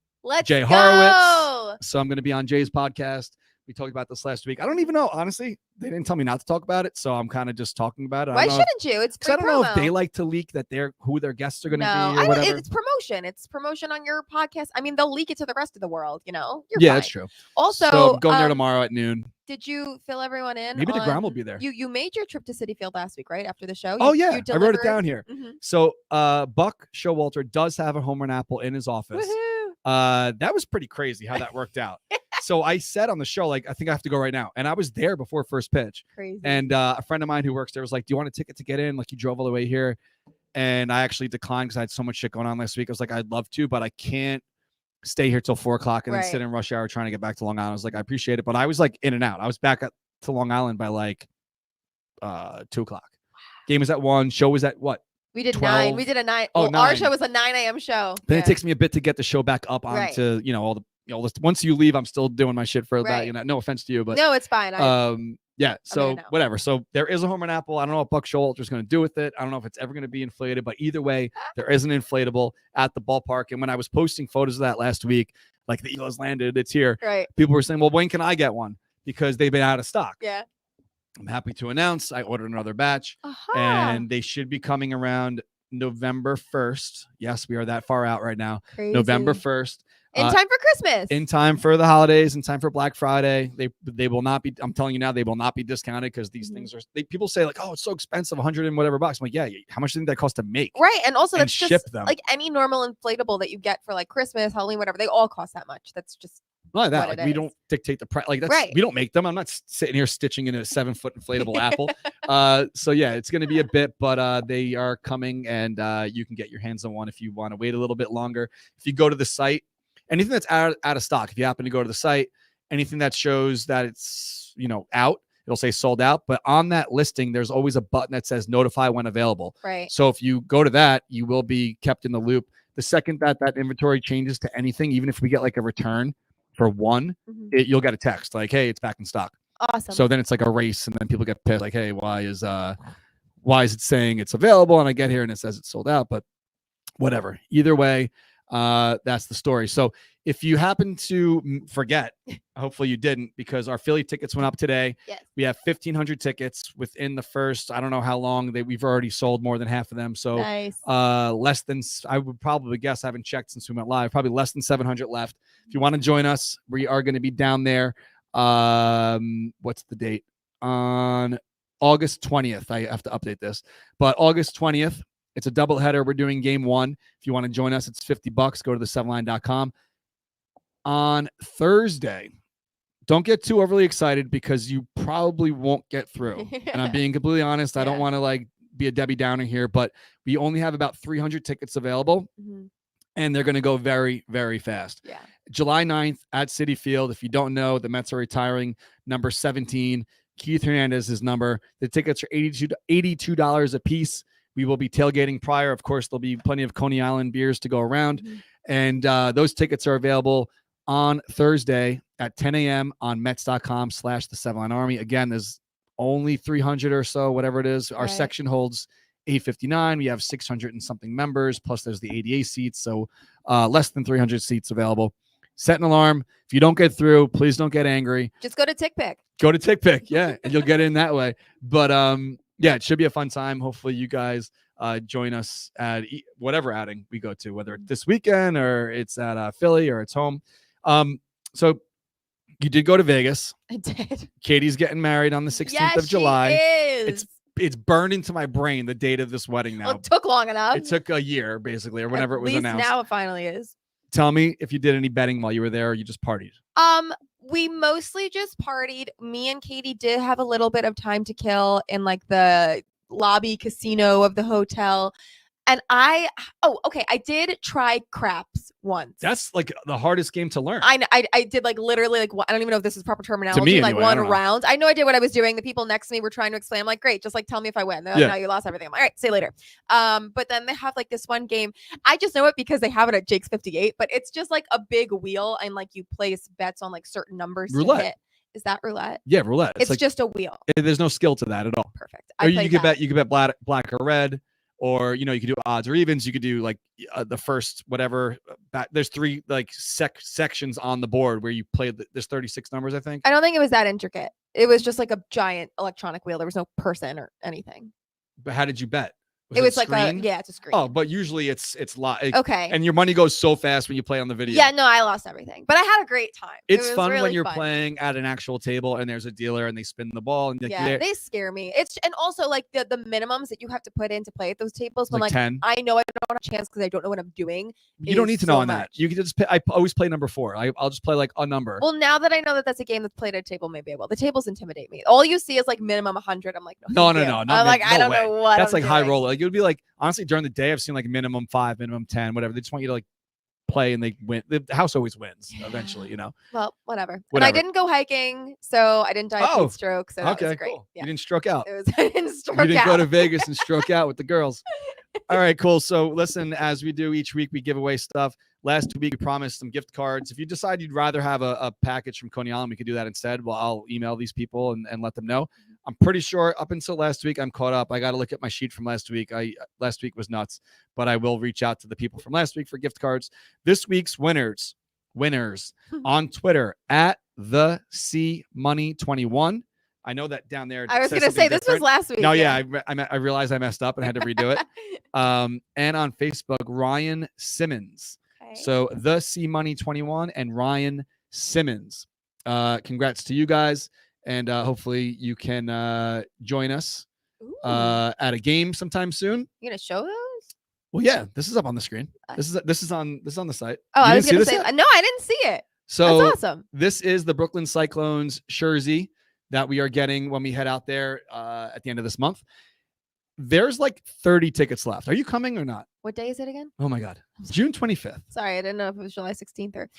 Jay Horowitz. So I'm going to be on Jay's podcast. We talked about this last week. I don't even know. Honestly, they didn't tell me not to talk about it, so I'm kind of just talking about it. Why shouldn't you? It's free I don't know if they like to leak that who their guests are going to be or whatever. It's promotion. It's promotion on your podcast. I mean, they'll leak it to the rest of the world, you know? You're yeah, fine. that's true. Also, so I'm going there tomorrow at noon. Did you fill everyone in? Maybe DeGrom will be there. You made your trip to Citi Field last week, right? After the show? Yeah. I wrote it down here. Mm-hmm. So Buck Showalter does have a home run apple in his office. Woohoo. That was pretty crazy how that worked out. So I said on the show, like, I think I have to go right now. And I was there before first pitch. Crazy. And a friend of mine who works there was like, do you want a ticket to get in? Like, you drove all the way here. And I actually declined because I had so much shit going on last week. I was like, I'd love to, but I can't stay here till 4:00 and then sit in rush hour trying to get back to Long Island. I was like, I appreciate it. But I was like in and out. I was back to Long Island by like 2:00. Game was at 1. Show was at what? We did 12? 9. We did a 9. Oh, well, 9. Our show was a 9 a.m. show. Then it takes me a bit to get the show back up onto, all the, once you leave, I'm still doing my shit for that. No offense to you, but no, it's fine. So whatever. So there is a home run apple. I don't know what Buck Showalter is going to do with it. I don't know if it's ever going to be inflated, but either way, there is an inflatable at the ballpark. And when I was posting photos of that last week, like the Eagles landed, it's here. Right. People were saying, well, when can I get one? Because they've been out of stock. Yeah. I'm happy to announce I ordered another batch and they should be coming around November 1st. Yes, we are that far out right now. Crazy. November 1st. In time for Christmas. In time for the holidays, in time for Black Friday. They will not be, I'm telling you now, they will not be discounted because these things are, people say like, oh, it's so expensive, 100 and whatever bucks. I'm like, yeah, how much do you think that costs to make? Right. And also that's ship just them. like any normal inflatable that you get for like Christmas, Halloween, whatever. They all cost that much. That's just like that. Like, we don't dictate the price. Like that's we don't make them. I'm not sitting here stitching in a 7-foot inflatable apple. So yeah, it's going to be a bit, but they are coming and you can get your hands on one if you want to wait a little bit longer. If you go to the site, anything that's out of stock, if you happen to go to the site, anything that shows that it's, out, it'll say sold out. But on that listing, there's always a button that says notify when available. Right. So if you go to that, you will be kept in the loop. The second that inventory changes to anything, even if we get like a return for one, you'll get a text like, hey, it's back in stock. Awesome. So then it's like a race and then people get pissed like, hey, why is it saying it's available? And I get here and it says it's sold out, but whatever. Either way, that's the story. So if you happen to forget, hopefully you didn't, because our Philly tickets went up today. Yes. We have 1,500 tickets within the first, I don't know how long we've already sold more than half of them. So nice. Less than, I would probably guess, I haven't checked since we went live, probably less than 700 left. If you want to join us, we are going to be down there. What's the date? On August 20th. I have to update this, but August 20th. It's a doubleheader. We're doing game 1. If you want to join us, it's $50. Go to the7line.com. On Thursday, don't get too overly excited because you probably won't get through. And I'm being completely honest. I don't want to be a Debbie Downer here, but we only have about 300 tickets available. And they're going to go very, very fast. Yeah. July 9th at Citi Field. If you don't know, the Mets are retiring number 17. Keith Hernandez's number. The tickets are $82 a piece. We will be tailgating prior. Of course, there'll be plenty of Coney Island beers to go around. And those tickets are available on Thursday at 10 a.m. on Mets.com/the7line Army. Again, there's only 300 or so, whatever it is. Our section holds 859. We have 600 and something members. Plus there's the ADA seats. So less than 300 seats available. Set an alarm. If you don't get through, please don't get angry. Just go to TickPick. Go to TickPick. Yeah. And you'll get in that way. But yeah, it should be a fun time. Hopefully you guys join us at whatever outing we go to, whether it's this weekend or it's at Philly or it's home. So you did go to Vegas. I did. Katie's getting married on the 16th of July. She is. It's burned into my brain, the date of this wedding now. Well, it took long enough. It took a year, basically, or whenever it was announced. Now it finally is. Tell me if you did any betting while you were there or you just partied. We mostly just partied. Me and Katie did have a little bit of time to kill in like the lobby casino of the hotel. And I did try craps once. That's like the hardest game to learn. I did like literally like I don't even know if this is proper terminology. To me, like anyway, one round. I know I did what I was doing. The people next to me were trying to explain. I'm like, great, just like tell me if I win. They're like, no, you lost everything. I'm like, all right, see you later. But then they have like this one game. I just know it because they have it at Jake's 58. But it's just like a big wheel and like you place bets on like certain numbers Roulette. to hit. Is that roulette? Yeah, roulette. It's like, just a wheel. There's no skill to that at all. Perfect. Or you could bet black or red. Or, you could do odds or evens. You could do like the first whatever. There's 3 like sections on the board where you play. There's 36 numbers, I think. I don't think it was that intricate. It was just like a giant electronic wheel. There was no person or anything. But how did you bet? It was like it's a screen. Oh, but usually it's live. Okay. And your money goes so fast when you play on the video. Yeah, no, I lost everything, but I had a great time. It's fun really when you're fun. playing at an actual table and there's a dealer and they spin the ball and they scare me. And also like the minimums that you have to put in to play at those tables. When like 10. I know I don't have a chance because I don't know what I'm doing. You don't need to know on that. You can just I always play number 4. I'll just play like a number. Well, now that I know that that's a game that's played at a table, maybe I will. The tables intimidate me. All you see is like minimum 100. I'm like, no. I'm like, I don't know what. That's I'm like high doing. roller. Like it would be like honestly during the day I've seen like minimum 5, minimum 10, whatever. They just want you to like play and they win. The house always wins eventually, Well, whatever. And I didn't go hiking, so I didn't die of heat stroke. So that was great. Cool. Yeah. You didn't stroke out. I didn't stroke You didn't go out. to Vegas and stroke out with the girls. All right, cool. So listen, as we do each week, we give away stuff. Last week, we promised some gift cards. If you decide you'd rather have a package from Coney Island, we could do that instead. Well, I'll email these people and let them know. I'm pretty sure up until last week, I'm caught up. I got to look at my sheet from last week. Last week was nuts, but I will reach out to the people from last week for gift cards. This week's winners on Twitter at the C Money 21. I know that down there. I was going to say this was last week. No, yeah, I realized I messed up and had to redo it. And on Facebook, Ryan Simmons. Okay. So the C Money 21 and Ryan Simmons. Congrats to you guys, and hopefully you can join us at a game sometime soon. You gonna show those? Well, yeah, this is up on the screen. This is on the site. Oh, I was going to say no, I didn't see it. So that's awesome. This is the Brooklyn Cyclones jersey that we are getting when we head out there at the end of this month. There's like 30 tickets left. Are you coming or not? What day is it again? Oh my God. June 25th. Sorry, I didn't know if it was July 16th or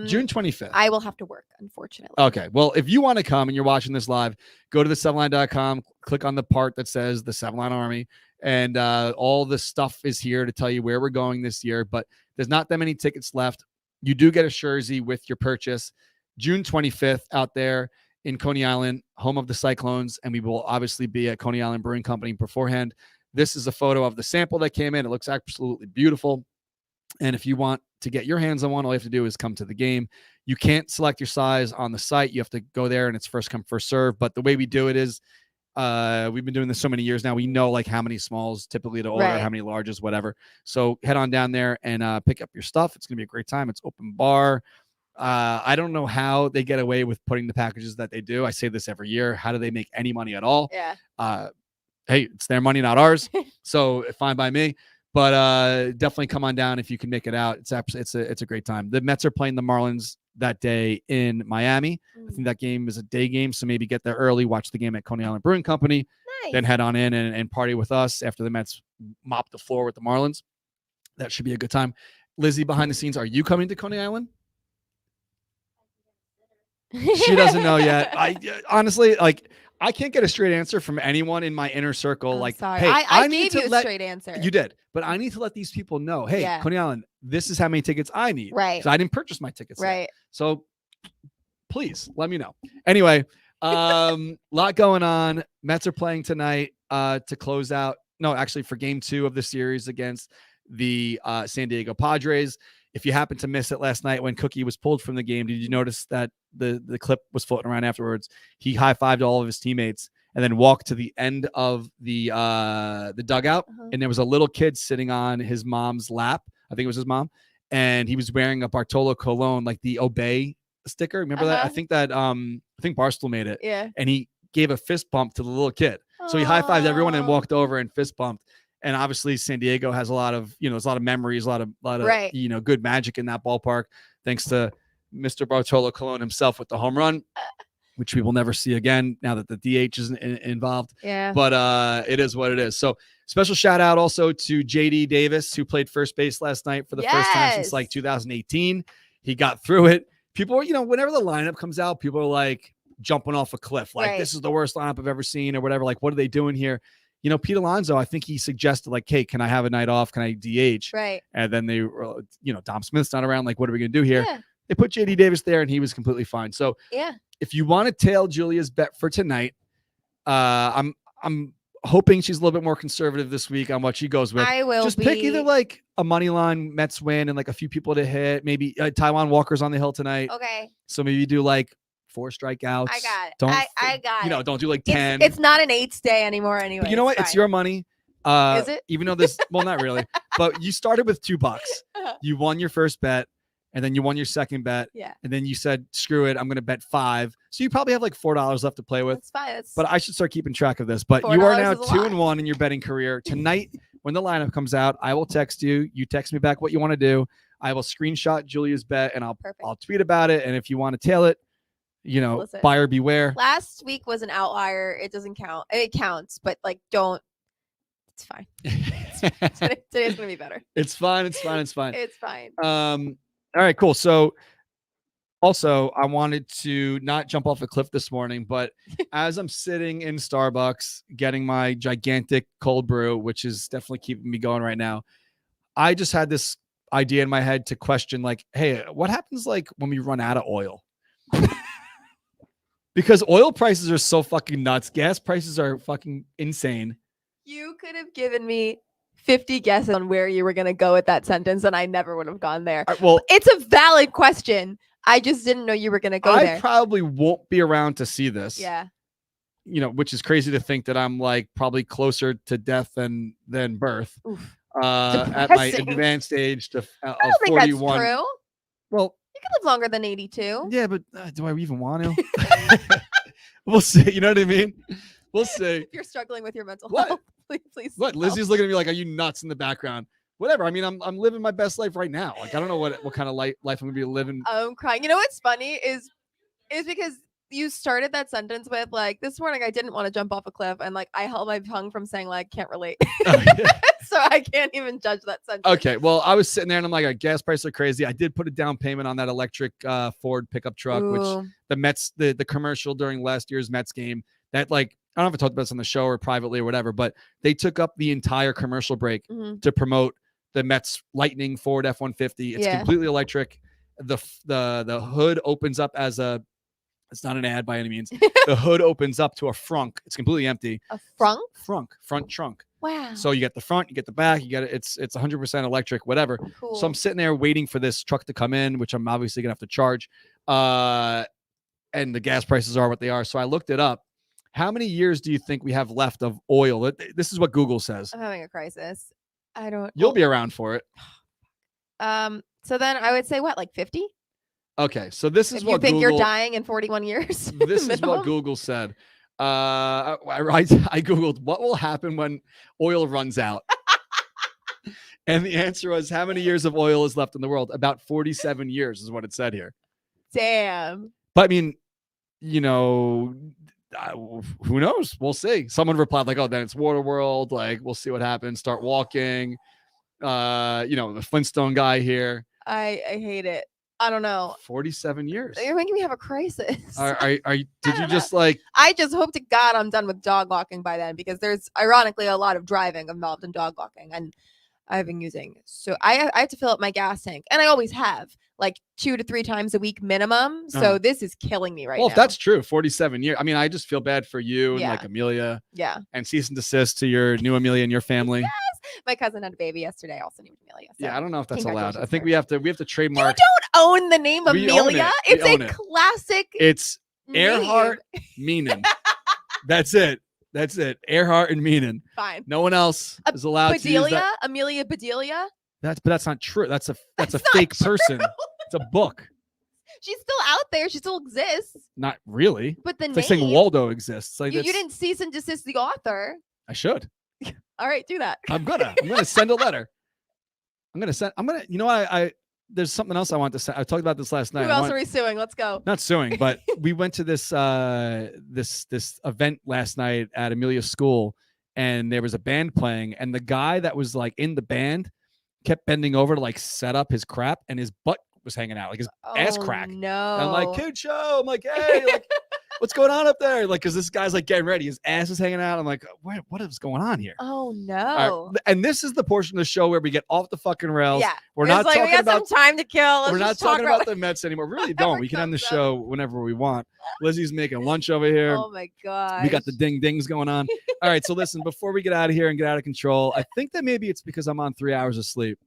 June 25th. I will have to work, unfortunately. Okay. Well, if you want to come and you're watching this live, go to the7line.com, click on the part that says the 7-Line Army, and all the stuff is here to tell you where we're going this year, but there's not that many tickets left. You do get a jersey with your purchase. June 25th out there in Coney Island, home of the Cyclones, and we will obviously be at Coney Island Brewing Company beforehand. This is a photo of the sample that came in. It looks absolutely beautiful. And if you want to get your hands on one, all you have to do is come to the game. You can't select your size on the site. You have to go there, and it's first come, first serve. But the way we do it is we've been doing this so many years now. We know like how many smalls typically to order, how many larges, whatever. So head on down there and pick up your stuff. It's going to be a great time. It's open bar. I don't know how they get away with putting the packages that they do. I say this every year. How do they make any money at all? Yeah. Hey, it's their money, not ours. So fine by me. But definitely come on down if you can make it out. It's a great time. The Mets are playing the Marlins that day in Miami. I think that game is a day game, so maybe get there early, watch the game at Coney Island Brewing Company, then head on in and party with us after the Mets mop the floor with the Marlins. That should be a good time. Lizzie, behind the scenes, are you coming to Coney Island? She doesn't know yet. I honestly, like, I can't get a straight answer from anyone in my inner circle. I'm like, sorry. hey, I need gave to you a straight answer. You did, but I need to let these people know, hey, Coney Island, this is how many tickets I need. Right. So I didn't purchase my tickets. Right. Yet. So please let me know. Anyway, lot going on. Mets are playing tonight to close out. No, actually for game 2 of the series against the San Diego Padres. If you happened to miss it last night when Cookie was pulled from the game, did you notice that the clip was floating around afterwards? He high-fived all of his teammates and then walked to the end of the dugout, and there was a little kid sitting on his mom's lap. I think it was his mom, and he was wearing a Bartolo Colon, like the Obey sticker. Remember that? I think Barstool made it. Yeah. And he gave a fist bump to the little kid. So he high-fived everyone and walked over and fist bumped. And obviously San Diego has a lot of, there's a lot of memories, a lot of, good magic in that ballpark. Thanks to Mr. Bartolo Colon himself with the home run, which we will never see again now that the DH is involved. Yeah. But it is what it is. So special shout out also to JD Davis, who played first base last night for the first time since like 2018. He got through it. People, whenever the lineup comes out, people are like jumping off a cliff. Like, this is the worst lineup I've ever seen or whatever. Like, what are they doing here? Pete Alonso, I think he suggested like, hey, can I have a night off? Can I DH? Right. And then they, Dom Smith's not around. Like, what are we going to do here? Yeah. They put JD Davis there and he was completely fine. So if you want to tail Julia's bet for tonight, I'm hoping she's a little bit more conservative this week on what she goes with. I will just pick either like a money line Mets win and like a few people to hit. Maybe Taiwan Walker's on the hill tonight. Okay. So maybe you do like 4 strikeouts. I got it. Don't I got it. Don't do like 10. It's not an 8's day anymore anyway. But you know what? It's your money. Is it? Even though this, well, not really. But you started with $2. You won your first bet. And then you won your second bet. Yeah. And then you said, screw it, I'm going to bet 5. So you probably have like $4 left to play with. That's fine. But I should start keeping track of this. But you are now 2-1 in your betting career. Tonight, when the lineup comes out, I will text you. You text me back what you want to do. I will screenshot Julia's bet and I'll tweet about it. And if you want to tail it, Listen, buyer beware. Last week was an outlier. It doesn't count. It counts, but like don't. It's fine. Today's going to be better. It's fine. It's fine. It's fine. It's fine. All right, cool. So also I wanted to not jump off a cliff this morning, but as I'm sitting in Starbucks getting my gigantic cold brew, which is definitely keeping me going right now, I just had this idea in my head to question like, hey, what happens like when we run out of oil? Because oil prices are so fucking nuts. Gas prices are fucking insane. You could have given me 50 guesses on where you were going to go with that sentence, and I never would have gone there. Well, it's a valid question. I just didn't know you were going to go there. I probably won't be around to see this. Yeah. Which is crazy to think that I'm like probably closer to death than birth. At my advanced age of 41. I don't think that's true. Well, you can live longer than 82. Yeah, but do I even want to? We'll see. You know what I mean? We'll see. If you're struggling with your mental What? health, please. What? Lizzie's looking at me like, are you nuts in the background? Whatever. I mean, I'm living my best life right now. Like, I don't know what kind of life I'm going to be living. I'm crying. You know what's funny is because you started that sentence with like, this morning I didn't want to jump off a cliff, and like I held my tongue from saying like can't relate. Oh, yeah. So I can't even judge that sentence. Okay. Well, I was sitting there and I'm like, gas prices are crazy. I did put a down payment on that electric Ford pickup truck, which the Mets, the commercial during last year's Mets game, that like, I don't know if I talked about this on the show or privately or whatever, but they took up the entire commercial break to promote the Mets Lightning Ford F-150. It's completely electric. The hood opens up as it's not an ad by any means. The hood opens up to a frunk. It's completely empty. A frunk? Front trunk. Wow. So you get the front, you get the back, you get it. It's 100% electric, whatever. Cool. So I'm sitting there waiting for this truck to come in, which I'm obviously gonna have to charge. And the gas prices are what they are. So I looked it up. How many years do you think we have left of oil? This is what Google says. I'm having a crisis. I don't. You'll be around for it. So then I would say what, like 50? Okay, so this is if what you think Google, you're dying in 41 years. This is what Google said. I Googled what will happen when oil runs out. And the answer was, how many years of oil is left in the world? About 47 years is what it said here. Damn. But I mean, who knows? We'll see. Someone replied like, oh, then it's Waterworld. Like, we'll see what happens. Start walking. The Flintstone guy here. I hate it. I don't know. 47 years. You're making me have a crisis. Did you just like? I just hope to God I'm done with dog walking by then, because there's ironically a lot of driving involved in dog walking, and I've been using. So I have to fill up my gas tank, and I always have, like 2 to 3 times a week minimum. So this is killing me right now. Well, if that's true, 47 years. I mean, I just feel bad for you and like Amelia. Yeah. And cease and desist to your new Amelia and your family. Yes. My cousin had a baby yesterday, also named Amelia. So yeah, I don't know if that's allowed. I think we have to trademark. You don't own the name Amelia. It's a classic. It's name. Earhart Meenan. That's it. Earhart and Meenan. Fine. No one else is allowed to use that. Amelia Bedelia. But that's not true. That's a fake person. It's a book. She's still out there. She still exists. Not really. But the it's name. like saying Waldo exists. Like you didn't cease and desist the author. I should. All right, do that. I'm gonna send a letter. You know what? there's something else I want to say. I talked about this last night. Who else are we suing? Let's go. Not suing, but we went to this this event last night at Amelia's school, and there was a band playing, and the guy that was like in the band kept bending over to like set up his crap, and his butt was hanging out, like his ass crack. No. And I'm like, kid show. I'm like, hey, like, what's going on up there? Like, because this guy's like getting ready. His ass is hanging out. I'm like, what is going on here? Oh, no. Right. And this is the portion of the show where we get off the fucking rails. Yeah. We're not like, talking we got about some time to kill. we're not talking about the Mets anymore. We really don't. We can end the show whenever we want. Lizzie's making lunch over here. Oh, my God. We got the ding dings going on. All right. So listen, before we get out of here and get out of control, I think that maybe it's because I'm on 3 hours of sleep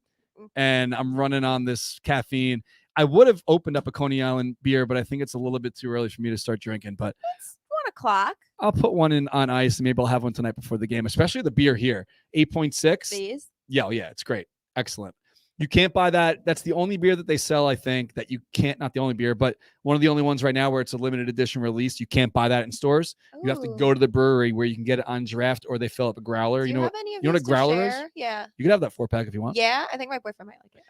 and I'm running on this caffeine. I would have opened up a Coney Island beer, but I think it's a little bit too early for me to start drinking. But it's 1 o'clock. I'll put one in on ice, and maybe I'll have one tonight before the game, especially the beer here. 8.6. Please. Yeah, it's great. Excellent. You can't buy that. That's the only beer that they sell, I think, that you can't, not the only beer, but one of the only ones right now where it's a limited edition release. You can't buy that in stores. Ooh. You have to go to the brewery where you can get it on draft, or they fill up a growler. Do you know have what, any of you know what a these to growler is? share? Yeah. You can have that 4-pack if you want. Yeah, I think my boyfriend might like it.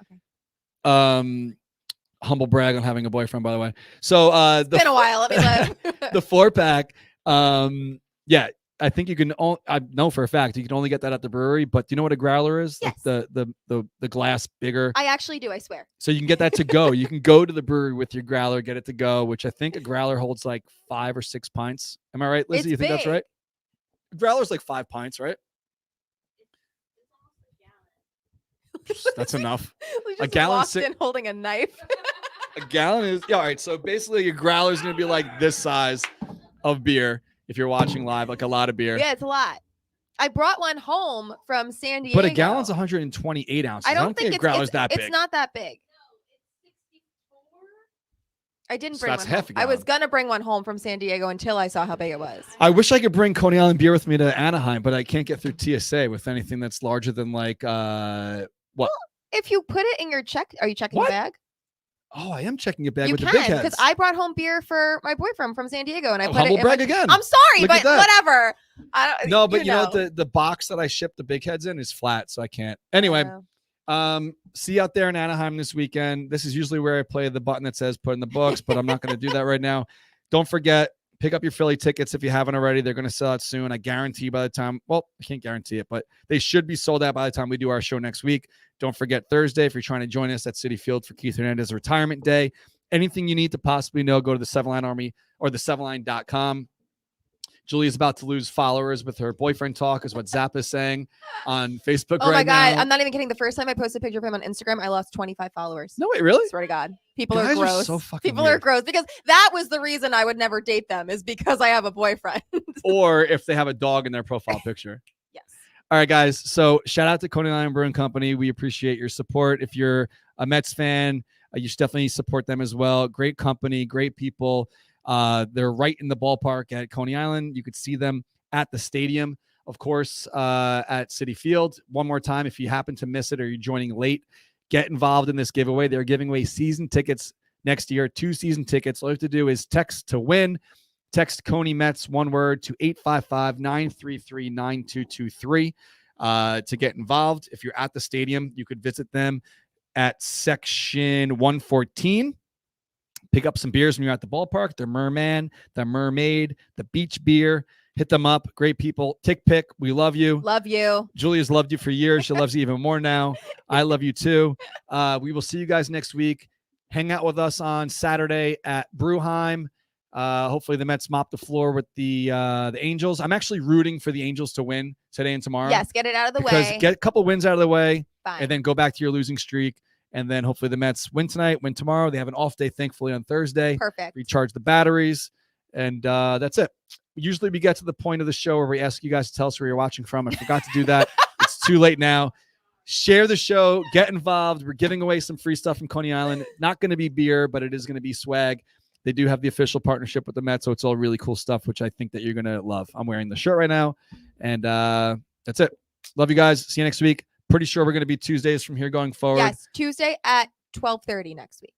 Okay. Humble brag on having a boyfriend, by the way. So It's been a while. Let me live. the 4-pack. Yeah, I think you can. I know for a fact you can only get that at the brewery. But do you know what a growler is? Yes. Like the glass bigger. I actually do. I swear. So you can get that to go. You can go to the brewery with your growler, get it to go. Which I think a growler holds like 5 or 6 pints. Am I right, Lizzie? It's You think that's big. right? A growler's like 5 pints, right? That's enough. We A just gallon walked in holding a knife. A gallon is all right. So basically, your growler is going to be like this size of beer. If you're watching live, like a lot of beer. Yeah, it's a lot. I brought one home from San Diego. But a gallon's 128 ounces. I don't think a growler's that big. It's not that big. I didn't So bring that's one half home. a I was gallon. gonna bring one home from San Diego until I saw how big it was. I wish I could bring Coney Island beer with me to Anaheim, but I can't get through TSA with anything that's larger than like what? Well, if you put it in your check, are you checking What? the bag? Oh, I am checking a bag You with the big can, heads. because I brought home beer for my boyfriend from San Diego, and I put humble it in. brag My, again. I'm sorry, Look but at that. whatever. I don't, No, but you know what? The box that I ship the big heads in is flat, so I can't. Anyway, see you out there in Anaheim this weekend. This is usually where I play the button that says put in the books, but I'm not going to do that right now. Don't forget, pick up your Philly tickets if you haven't already. They're going to sell out soon. I guarantee by the time, well, I can't guarantee it, but they should be sold out by the time we do our show next week. Don't forget Thursday, if you're trying to join us at Citi Field for Keith Hernandez's retirement day. Anything you need to possibly know, go to the 7line Army or the 7line.com. Julia's about to lose followers with her boyfriend talk, is what Zap is saying on Facebook Oh my God. now. I'm not even kidding. The first time I posted a picture of him on Instagram, I lost 25 followers. No, wait, really? I swear to God. People Guys are are gross. so fucking People are weird. gross because that was the reason I would never date them, is because I have a boyfriend. Or if they have a dog in their profile picture. Yes. All right, guys. So shout out to Coney Island Brewing Company. We appreciate your support. If you're a Mets fan, you should definitely support them as well. Great company, great people. They're right in the ballpark at Coney Island. You could see them at the stadium, of course, at Citi Field. One more time, if you happen to miss it or you're joining late, get involved in this giveaway. They're giving away season tickets next year, 2 season tickets. All you have to do is text to win. Text Coney Mets, one word, to 855-933-9223 to get involved. If you're at the stadium, you could visit them at section 114. Pick up some beers when you're at the ballpark. The Merman, the Mermaid, the Beach Beer. Hit them up. Great people. TickPick, we love you. Love you. Julia's loved you for years. She loves you even more now. I love you too. We will see you guys next week. Hang out with us on Saturday at Brewheim. Hopefully the Mets mop the floor with the Angels. I'm actually rooting for the Angels to win today and tomorrow. Yes, get it out of the because way. get a couple wins out of the way. Fine. And then go back to your losing streak. And then hopefully the Mets win tonight, win tomorrow. They have an off day, thankfully, on Thursday. Perfect. Recharge the batteries. And that's it. Usually we get to the point of the show where we ask you guys to tell us where you're watching from. I forgot to do that. It's too late now. Share the show. Get involved. We're giving away some free stuff from Coney Island. Not going to be beer, but it is going to be swag. They do have the official partnership with the Mets, so it's all really cool stuff, which I think that you're going to love. I'm wearing the shirt right now. And that's it. Love you guys. See you next week. Pretty sure we're going to be Tuesdays from here going forward. Yes, Tuesday at 12:30 next week.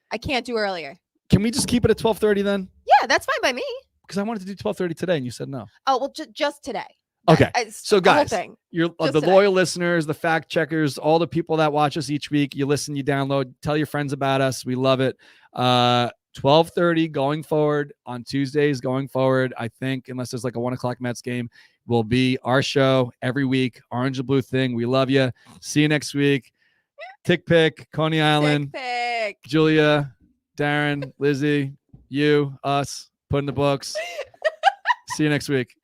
I can't do earlier. Can we just keep it at 12:30 then? Yeah, that's fine by me. Because I wanted to do 12:30 today, and you said no. Oh, well, just today. Okay. So the whole guys, thing. you're Just the today. loyal listeners, the fact checkers, all the people that watch us each week. You listen, you download, tell your friends about us. We love it. 12:30 going forward on Tuesdays going forward. I think unless there's like a 1 o'clock Mets game, will be our show every week. Orange and Blue thing. We love you. See you next week. TickPick, Coney Island, TickPick. Julia, Darren, Lizzie, you, us, put in the books. See you next week.